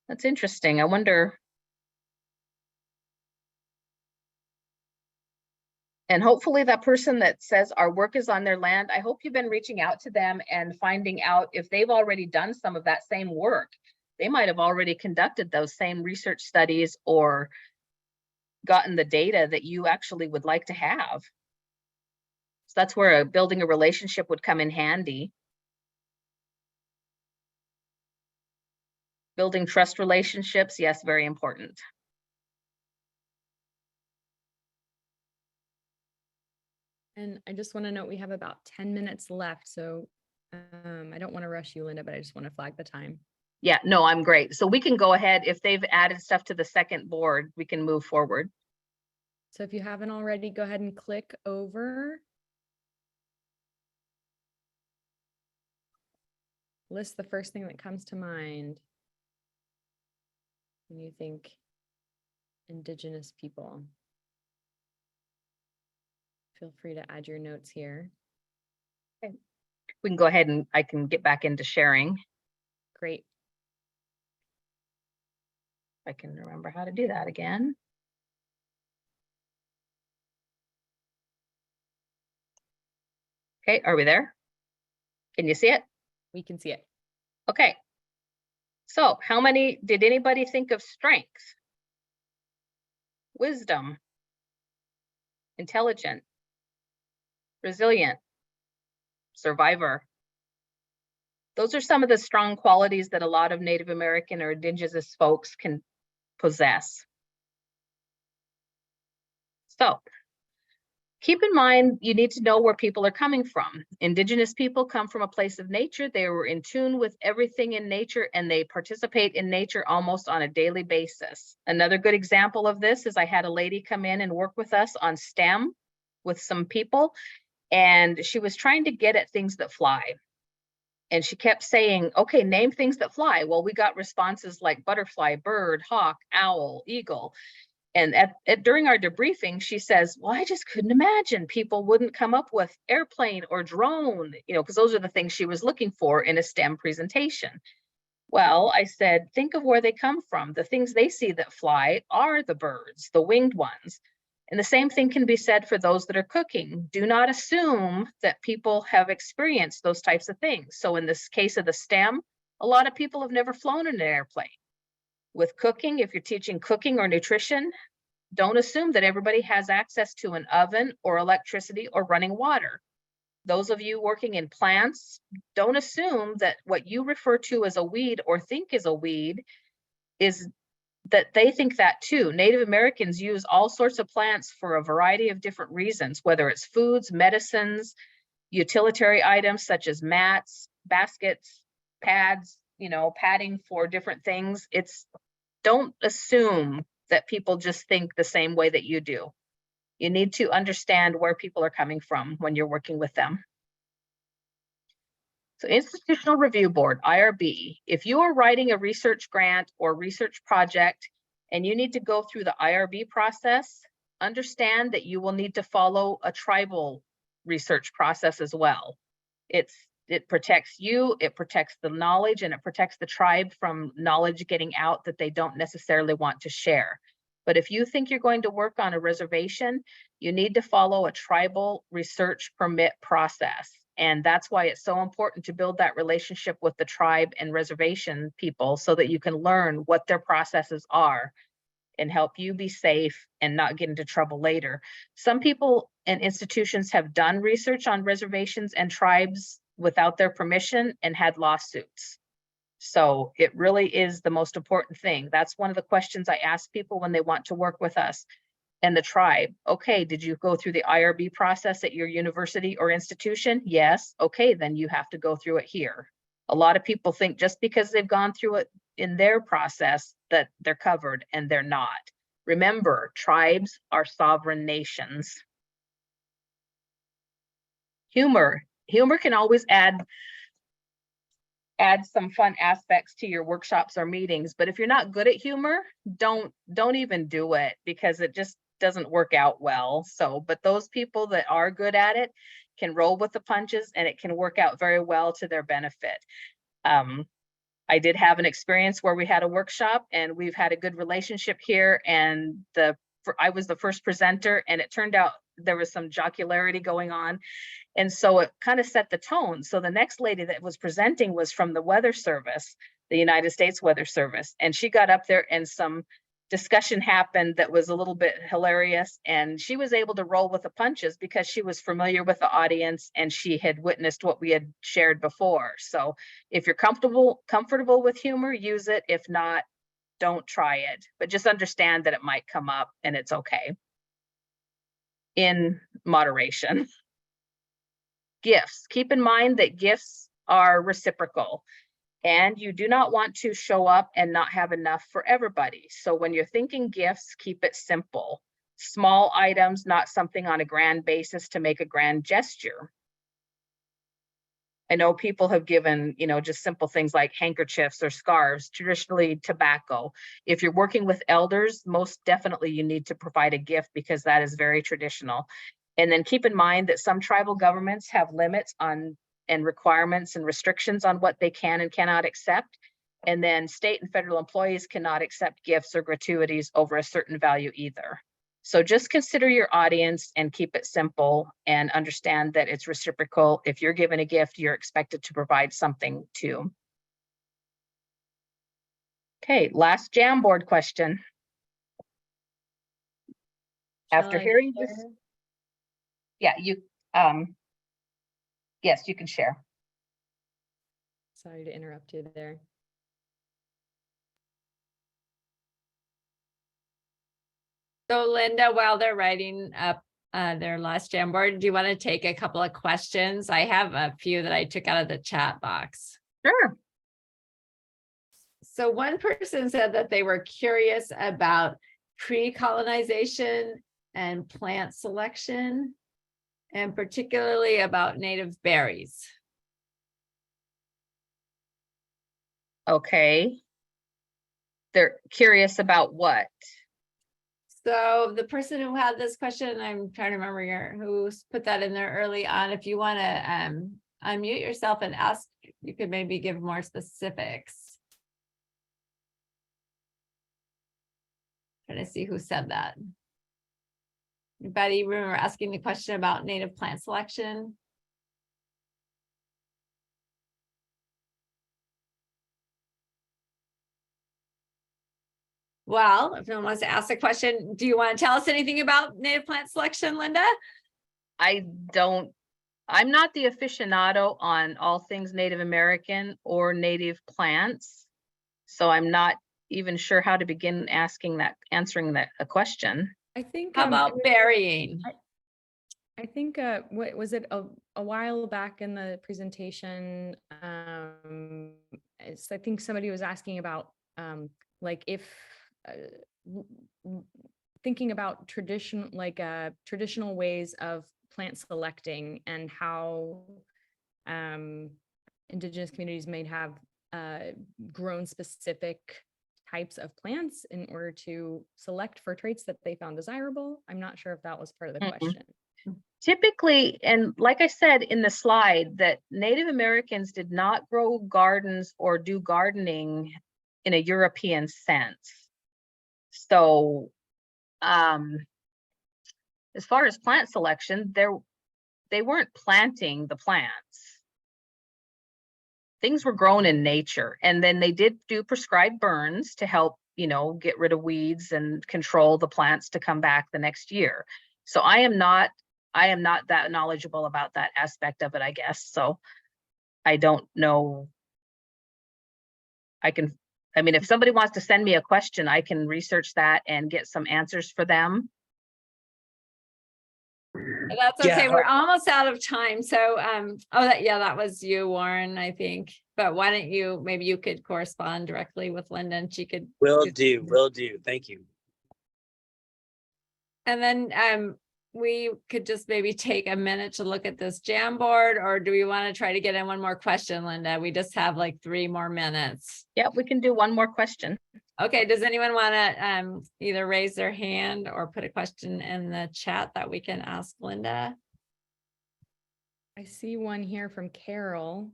That's interesting. I wonder. And hopefully that person that says our work is on their land, I hope you've been reaching out to them and finding out if they've already done some of that same work. They might have already conducted those same research studies or gotten the data that you actually would like to have. So that's where building a relationship would come in handy. Building trust relationships, yes, very important. And I just want to note we have about 10 minutes left. So I don't want to rush you, Linda, but I just want to flag the time. Yeah, no, I'm great. So we can go ahead. If they've added stuff to the second board, we can move forward. So if you haven't already, go ahead and click over. List the first thing that comes to mind when you think Indigenous people. Feel free to add your notes here. Okay. We can go ahead and I can get back into sharing. Great. I can remember how to do that again. Okay, are we there? Can you see it? We can see it. Okay. So how many, did anybody think of strength, wisdom, intelligent, resilient, survivor? Those are some of the strong qualities that a lot of Native American or Indigenous folks can possess. So keep in mind, you need to know where people are coming from. Indigenous people come from a place of nature. They were in tune with everything in nature and they participate in nature almost on a daily basis. Another good example of this is I had a lady come in and work with us on STEM with some people, and she was trying to get at things that fly. And she kept saying, okay, name things that fly. Well, we got responses like butterfly, bird, hawk, owl, eagle. And during our debriefing, she says, well, I just couldn't imagine people wouldn't come up with airplane or drone, you know, because those are the things she was looking for in a STEM presentation. Well, I said, think of where they come from. The things they see that fly are the birds, the winged ones. And the same thing can be said for those that are cooking. Do not assume that people have experienced those types of things. So in this case of the STEM, a lot of people have never flown in an airplane. With cooking, if you're teaching cooking or nutrition, don't assume that everybody has access to an oven or electricity or running water. Those of you working in plants, don't assume that what you refer to as a weed or think is a weed is that they think that too. Native Americans use all sorts of plants for a variety of different reasons, whether it's foods, medicines, utilitarian items such as mats, baskets, pads, you know, padding for different things. Don't assume that people just think the same way that you do. You need to understand where people are coming from when you're working with them. So Institutional Review Board, IRB, if you are writing a research grant or research project and you need to go through the IRB process, understand that you will need to follow a tribal research process as well. It protects you, it protects the knowledge, and it protects the tribe from knowledge getting out that they don't necessarily want to share. But if you think you're going to work on a reservation, you need to follow a tribal research permit process. And that's why it's so important to build that relationship with the tribe and reservation people so that you can learn what their processes are and help you be safe and not get into trouble later. Some people and institutions have done research on reservations and tribes without their permission and had lawsuits. So it really is the most important thing. That's one of the questions I ask people when they want to work with us and the tribe. Okay, did you go through the IRB process at your university or institution? Yes. Okay, then you have to go through it here. A lot of people think just because they've gone through it in their process that they're covered, and they're not. Remember, tribes are sovereign nations. Humor can always add some fun aspects to your workshops or meetings, but if you're not good at humor, don't even do it, because it just doesn't work out well. So, but those people that are good at it can roll with the punches, and it can work out very well to their benefit. I did have an experience where we had a workshop and we've had a good relationship here, and I was the first presenter, and it turned out there was some jocularity going on. And so it kind of set the tone. So the next lady that was presenting was from the Weather Service, the United States Weather Service. And she got up there and some discussion happened that was a little bit hilarious. And she was able to roll with the punches because she was familiar with the audience and she had witnessed what we had shared before. So if you're comfortable with humor, use it. If not, don't try it, but just understand that it might come up and it's okay. In moderation. Gifts. Keep in mind that gifts are reciprocal and you do not want to show up and not have enough for everybody. So when you're thinking gifts, keep it simple. Small items, not something on a grand basis to make a grand gesture. I know people have given, just simple things like handkerchiefs or scarves, traditionally tobacco. If you're working with elders, most definitely you need to provide a gift because that is very traditional. And then keep in mind that some tribal governments have limits on and requirements and restrictions on what they can and cannot accept. And then state and federal employees cannot accept gifts or gratuities over a certain value either. So just consider your audience and keep it simple and understand that it's reciprocal. If you're given a gift, you're expected to provide something too. Okay, last Jamboard question. After hearing this, yeah, yes, you can share. Sorry to interrupt you there. So Linda, while they're writing up their last Jamboard, do you want to take a couple of questions? I have a few that I took out of the chat box. Sure. So one person said that they were curious about pre-colonization and plant selection, and particularly about native berries. Okay. They're curious about what? So the person who had this question, I'm trying to remember who put that in there early on. If you want to unmute yourself and ask, you could maybe give more specifics. Trying to see who said that. Anybody remember asking the question about native plant selection? Well, if no one wants to ask a question, do you want to tell us anything about native plant selection, Linda? I'm not the aficionado on all things Native American or native plants. So I'm not even sure how to begin answering that question. I think How about berrying? I think what was it a while back in the presentation? I think somebody was asking about like if thinking about traditional ways of plant selecting and how Indigenous communities may have grown specific types of plants in order to select for traits that they found desirable. I'm not sure if that was part of the question. Typically, and like I said in the slide, that Native Americans did not grow gardens or do gardening in a European sense. So as far as plant selection, they weren't planting the plants. Things were grown in nature, and then they did do prescribed burns to help, get rid of weeds and control the plants to come back the next year. So I am not that knowledgeable about that aspect of it, I guess. So I don't know. If somebody wants to send me a question, I can research that and get some answers for them. That's okay. Yeah. We're almost out of time. So, that was you, Warren, I think. But why don't maybe you could correspond directly with Linda and she could. Will do. Thank you. And then we could just maybe take a minute to look at this Jamboard, or do we want to try to get in one more question, Linda? We just have like 3 more minutes. Yeah, we can do one more question. Okay, does anyone want to either raise their hand or put a question in the chat that we can ask Linda? I see one here from Carol.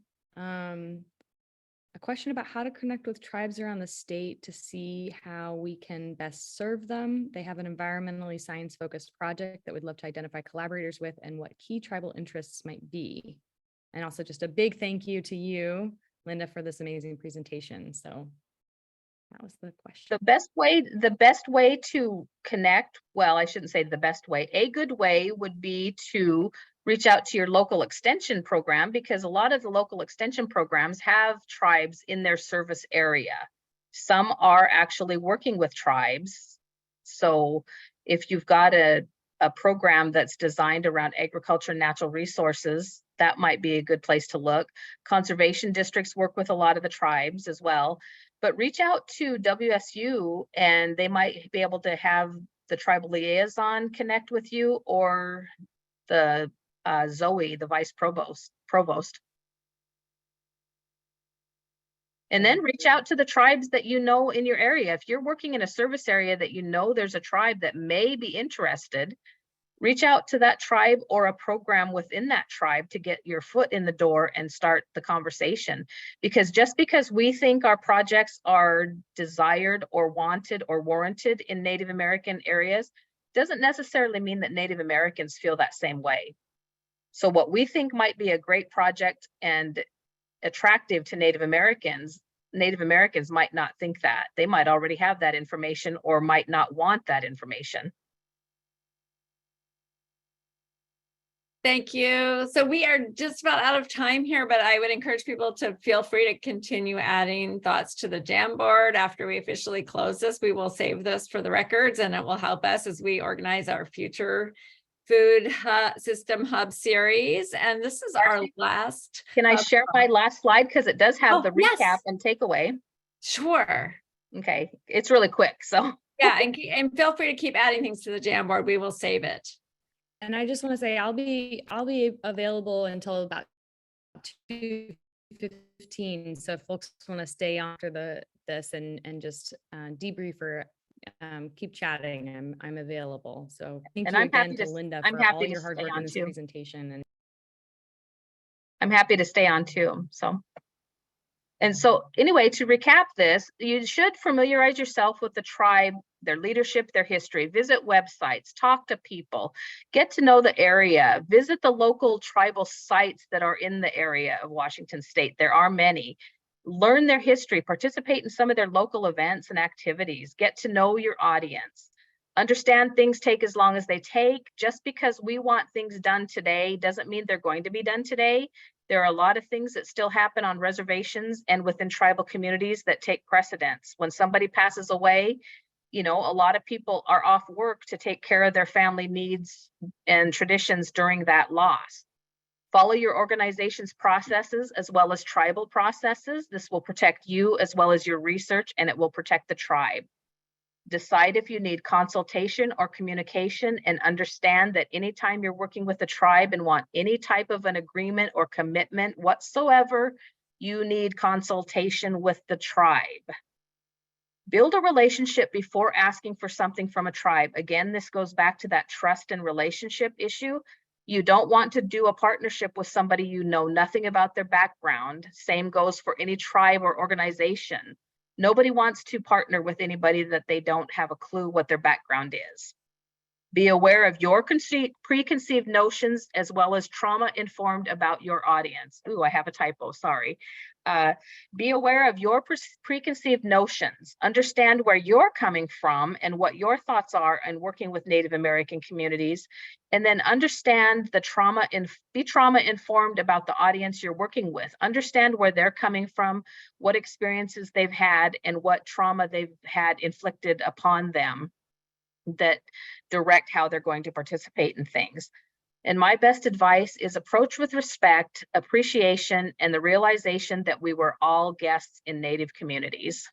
a question about how to connect with tribes around the state to see how we can best serve them. They have an environmentally science-focused project that we'd love to identify collaborators with and what key tribal interests might be. And also just a big thank you to you, Linda, for this amazing presentation. So that was the question. The best way to connect, well, I shouldn't say the best way. A good way would be to reach out to your local extension program, because a lot of the local extension programs have tribes in their service area. Some are actually working with tribes. So if you've got a program that's designed around agriculture and natural resources, that might be a good place to look. Conservation districts work with a lot of the tribes as well. But reach out to WSU and they might be able to have the tribal liaison connect with you, or the Zoe, the vice provost. And then reach out to the tribes that you know in your area. If you're working in a service area that you know there's a tribe that may be interested, reach out to that tribe or a program within that tribe to get your foot in the door and start the conversation. Because just because we think our projects are desired or wanted or warranted in Native American areas doesn't necessarily mean that Native Americans feel that same way. So what we think might be a great project and attractive to Native Americans might not think that. They might already have that information or might not want that information. Thank you. So we are just about out of time here, but I would encourage people to feel free to continue adding thoughts to the Jamboard after we officially close this. We will save this for the records, and it will help us as we organize our future food system hub series. And this is our last. Can I share my last slide? Because it does have the recap yes. and takeaway. Sure. Okay, it's really quick. So yeah, and feel free to keep adding things to the Jamboard. We will save it. And I just want to say I'll be available until about 2:15. So if folks want to stay after this and just debrief or keep chatting, I'm available. So thank you again to Linda for all your hard work on this presentation. And I'm happy to stay on too. So anyway, to recap this, you should familiarize yourself with the tribe, their leadership, their history, visit websites, talk to people, get to know the area, visit the local tribal sites that are in the area of Washington State. There are many. Learn their history, participate in some of their local events and activities, get to know your audience. Understand things take as long as they take. Just because we want things done today doesn't mean they're going to be done today. There are a lot of things that still happen on reservations and within tribal communities that take precedence. When somebody passes away, you know, a lot of people are off work to take care of their family needs and traditions during that loss. Follow your organization's processes as well as tribal processes. This will protect you as well as your research, and it will protect the tribe. Decide if you need consultation or communication, and understand that anytime you're working with a tribe and want any type of an agreement or commitment whatsoever, you need consultation with the tribe. Build a relationship before asking for something from a tribe. Again, this goes back to that trust and relationship issue. You don't want to do a partnership with somebody you know nothing about their background. Same goes for any tribe or organization. Nobody wants to partner with anybody that they don't have a clue what their background is. Be aware of your preconceived notions as well as trauma informed about your audience. Ooh, I have a typo, sorry. Be aware of your preconceived notions. Understand where you're coming from and what your thoughts are in working with Native American communities. And then understand the trauma and be trauma informed about the audience you're working with. Understand where they're coming from, what experiences they've had, and what trauma they've had inflicted upon them that direct how they're going to participate in things. And my best advice is approach with respect, appreciation, and the realization that we were all guests in Native communities.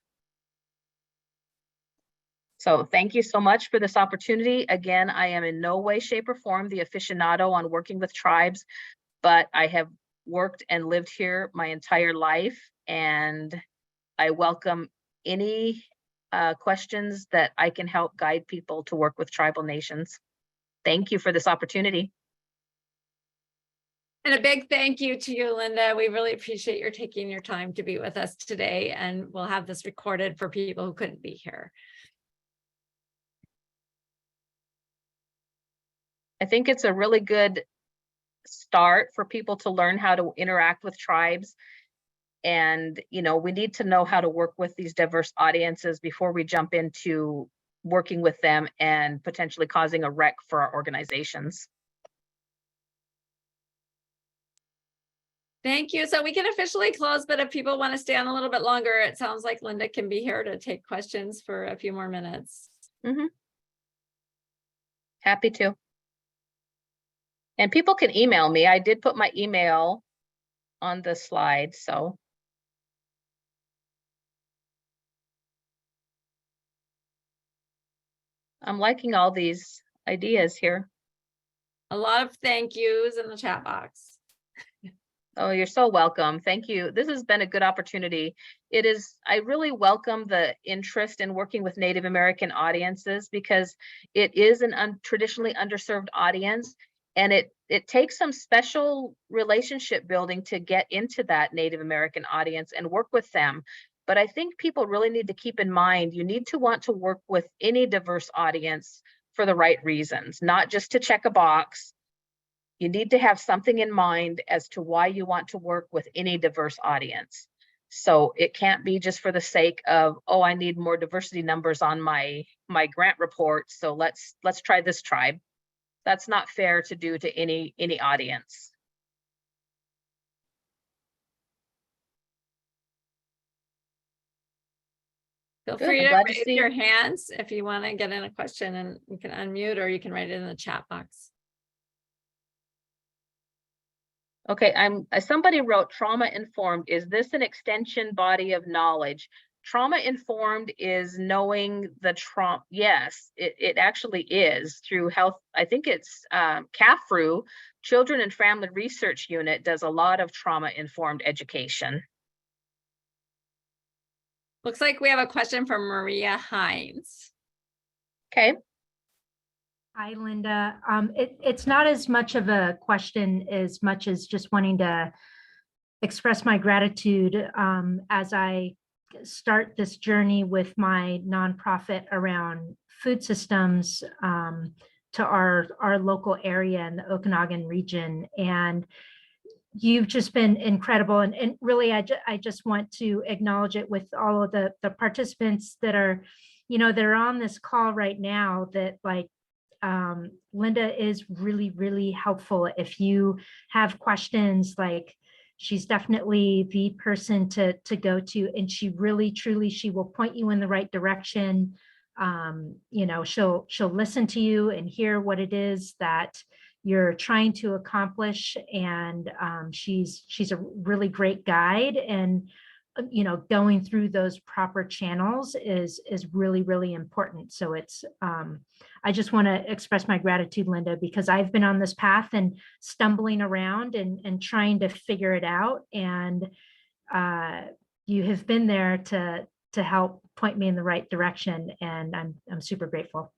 So thank you so much for this opportunity. Again, I am in no way, shape, or form the aficionado on working with tribes, but I have worked and lived here my entire life, and I welcome any questions that I can help guide people to work with tribal nations. Thank you for this opportunity. And a big thank you to you, Linda. We really appreciate your taking your time to be with us today, and we'll have this recorded for people who couldn't be here. I think it's a really good start for people to learn how to interact with tribes. And, you know, we need to know how to work with these diverse audiences before we jump into working with them and potentially causing a wreck for our organizations. Thank you. So we can officially close, but if people want to stay on a little bit longer, it sounds like Linda can be here to take questions for a few more minutes. Happy to. And people can email me. I did put my email on the slide, so. I'm liking all these ideas here. A lot of thank yous in the chat box. Oh, you're so welcome. Thank you. This has been a good opportunity. I really welcome the interest in working with Native American audiences because it is an traditionally underserved audience, and it takes some special relationship building to get into that Native American audience and work with them. But I think people really need to keep in mind, you need to want to work with any diverse audience for the right reasons, not just to check a box. You need to have something in mind as to why you want to work with any diverse audience. So it can't be just for the sake of, oh, I need more diversity numbers on my grant report, so let's try this tribe. That's not fair to do to any audience. Feel Good, free I'm to glad to raise see. your hands if you want to get in a question, and you can unmute or you can write it in the chat box. Okay, somebody wrote trauma informed. Is this an extension body of knowledge? Trauma informed is knowing the trauma. Yes, it actually is through health. I think it's CAFRU, Children and Family Research Unit, does a lot of trauma informed education. Looks like we have a question from Maria Hines. Okay. Hi, Linda. It's not as much of a question as much as just wanting to express my gratitude as I start this journey with my nonprofit around food systems to our local area in the Okanagan region. And you've just been incredible. And really, I just want to acknowledge it with all of the participants that are, that are on this call right now, that like, Linda is really, really helpful. If you have questions, like she's definitely the person to go to, and she really, truly, she will point you in the right direction. She'll listen to you and hear what it is that you're trying to accomplish. And she's a really great guide, and going through those proper channels is really, really important. So it's I just want to express my gratitude, Linda, because I've been on this path and stumbling around and trying to figure it out. And you have been there to help point me in the right direction. And I'm super grateful.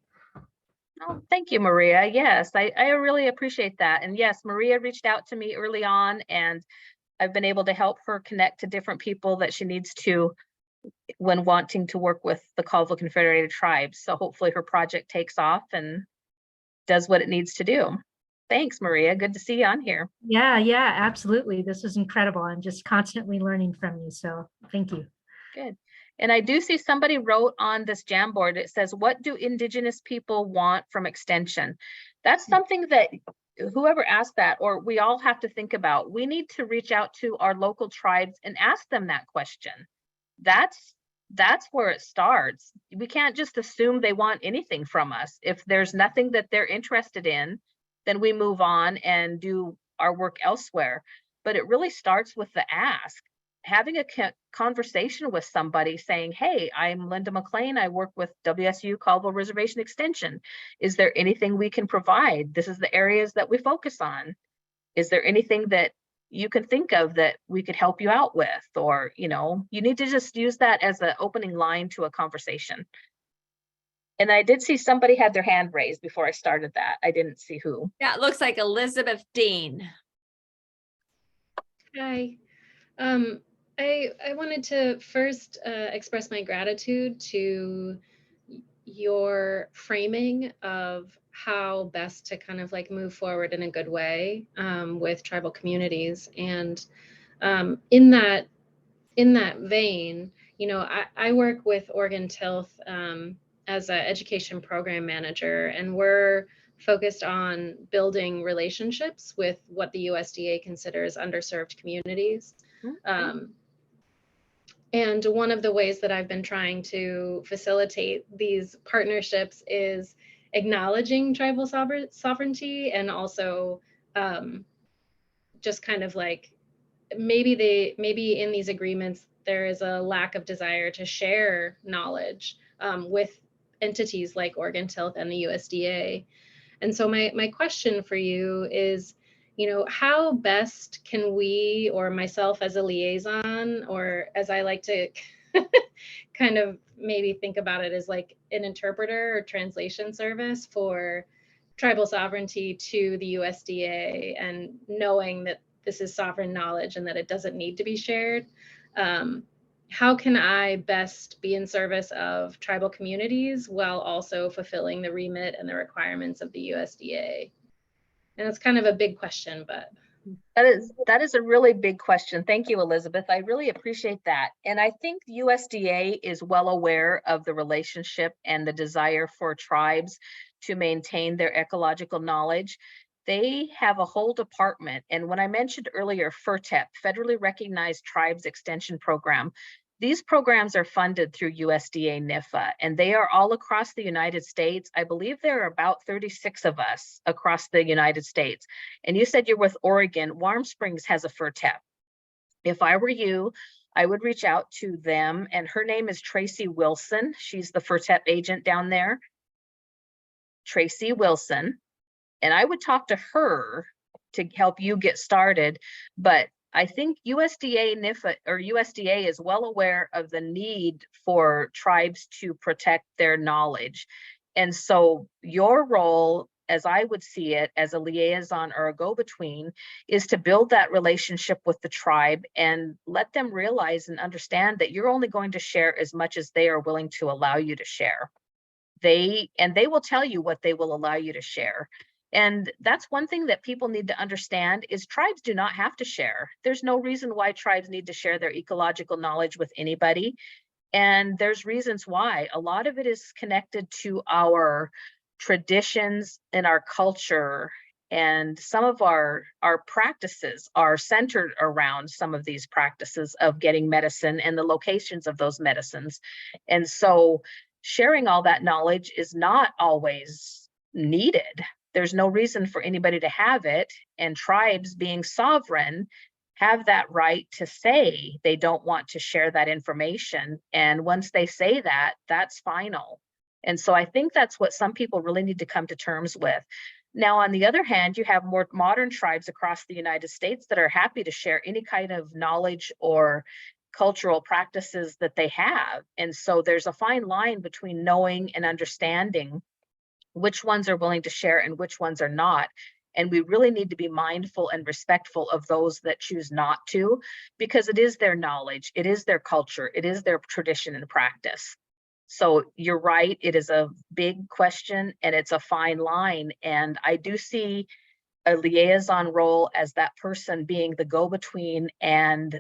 Oh, thank you, Maria. Yes, I really appreciate that. And yes, Maria reached out to me early on, and I've been able to help her connect to different people that she needs to when wanting to work with the Colville Confederated Tribes. So hopefully her project takes off and does what it needs to do. Thanks, Maria. Good to see you on here. Yeah, absolutely. This is incredible. I'm just constantly learning from you. So thank you. Good. And I do see somebody wrote on this Jamboard, it says, what do Indigenous people want from Extension? That's something that whoever asked that, or we all have to think about. We need to reach out to our local tribes and ask them that question. That's where it starts. We can't just assume they want anything from us. If there's nothing that they're interested in, then we move on and do our work elsewhere. But it really starts with the ask. Having a conversation with somebody saying, hey, I'm Linda McLean. I work with WSU Colville Reservation Extension. Is there anything we can provide? This is the areas that we focus on. Is there anything that you can think of that we could help you out with? Or, you need to just use that as an opening line to a conversation. And I did see somebody had their hand raised before I started that. I didn't see who. Yeah, it looks like Elizabeth Dean. Hi. I wanted to first express my gratitude to your framing of how best to kind of like move forward in a good way with tribal communities. And in that vein, you know, I work with Oregon Tilth as an education program manager, and we're focused on building relationships with what the USDA considers underserved communities. And one of the ways that I've been trying to facilitate these partnerships is acknowledging tribal sovereignty, and also just kind of like maybe in these agreements there is a lack of desire to share knowledge with entities like Oregon Tilth and the USDA. And so my question for you is, you know, how best can we, or myself as a liaison, or as I like to kind of maybe think about it as like an interpreter or translation service for tribal sovereignty to the USDA, and knowing that this is sovereign knowledge and that it doesn't need to be shared. How can I best be in service of tribal communities while also fulfilling the remit and the requirements of the USDA? And it's kind of a big question, but. That is a really big question. Thank you, Elizabeth. I really appreciate that. And I think USDA is well aware of the relationship and the desire for tribes to maintain their ecological knowledge. They have a whole department. And when I mentioned earlier, FERTEP, Federally Recognized Tribes Extension Program, these programs are funded through USDA NIFA, and they are all across the United States. I believe there are about 36 of us across the United States. And you said you're with Oregon. Warm Springs has a FERTEP. If I were you, I would reach out to them, and her name is Tracy Wilson. She's the FERTEP agent down there. Tracy Wilson. And I would talk to her to help you get started. But I think USDA NIFA or USDA is well aware of the need for tribes to protect their knowledge. And so your role, as I would see it, as a liaison or a go-between, is to build that relationship with the tribe and let them realize and understand that you're only going to share as much as they are willing to allow you to share. They will tell you what they will allow you to share. And that's one thing that people need to understand is tribes do not have to share. There's no reason why tribes need to share their ecological knowledge with anybody. And there's reasons why. A lot of it is connected to our traditions and our culture. And some of our practices are centered around some of these practices of getting medicine and the locations of those medicines. And so sharing all that knowledge is not always needed. There's no reason for anybody to have it, and tribes, being sovereign, have that right to say they don't want to share that information. And once they say that, that's final. And so I think that's what some people really need to come to terms with. Now, on the other hand, you have more modern tribes across the United States that are happy to share any kind of knowledge or cultural practices that they have. And so there's a fine line between knowing and understanding which ones are willing to share and which ones are not. And we really need to be mindful and respectful of those that choose not to, because it is their knowledge, it is their culture, it is their tradition and practice. So you're right, it is a big question and it's a fine line. And I do see a liaison role as that person being the go-between, and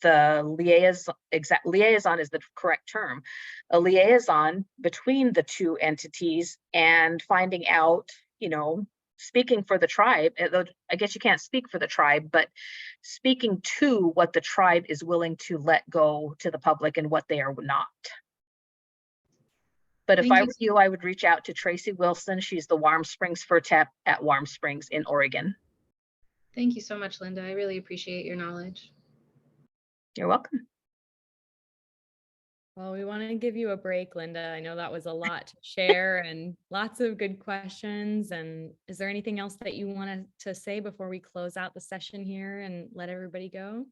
the liaison is the correct term, a liaison between the two entities and finding out, you know, speaking for the tribe. I guess you can't speak for the tribe, but speaking to what the tribe is willing to let go to the public and what they are not. But if I were you, I would reach out to Tracy Wilson. She's the Warm Springs FERTEP at Warm Springs in Oregon. Thank you so much, Linda. I really appreciate your knowledge. You're welcome. Well, we want to give you a break, Linda. I know that was a lot to share and lots of good questions. And is there anything else that you wanted to say before we close out the session here and let everybody go?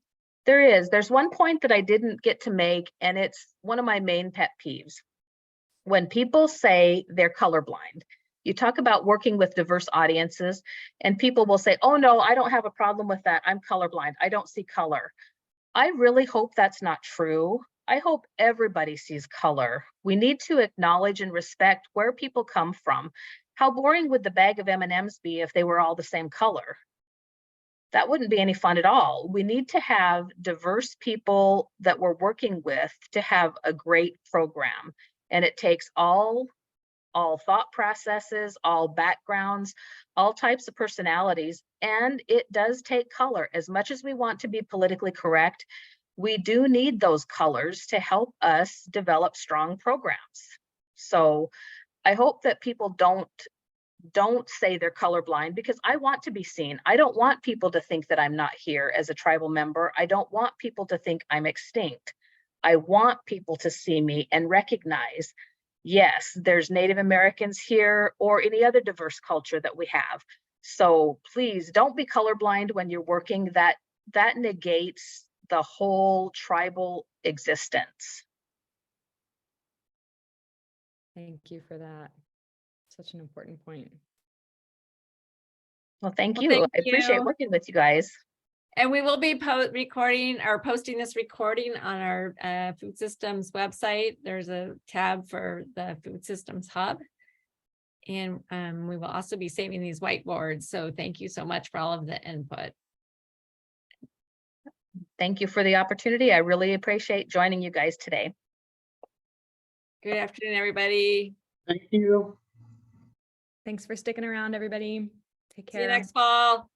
There's one point that I didn't get to make, and it's one of my main pet peeves. When people say they're colorblind, You talk about working with diverse audiences, and people will say, oh no, I don't have a problem with that. I'm colorblind. I don't see color. I really hope that's not true. I hope everybody sees color. We need to acknowledge and respect where people come from. How boring would the bag of M&Ms be if they were all the same color? That wouldn't be any fun at all. We need to have diverse people that we're working with to have a great program. And it takes all thought processes, all backgrounds, all types of personalities, and it does take color. As much as we want to be politically correct, we do need those colors to help us develop strong programs. So I hope that people don't say they're colorblind, because I want to be seen. I don't want people to think that I'm not here as a tribal member. I don't want people to think I'm extinct. I want people to see me and recognize, yes, there's Native Americans here or any other diverse culture that we have. So please don't be colorblind when you're working. That negates the whole tribal existence. Thank you for that. Such an important point. Well, thank Well, you. thank I appreciate you. working with you guys. And we will be posting this recording on our food systems website. There's a tab for the Food Systems Hub. And we will also be saving these whiteboards. So thank you so much for all of the input. Thank you for the opportunity. I really appreciate joining you guys today. Good afternoon, everybody. Thank you. Thanks for sticking around, everybody. Take See you care. next fall.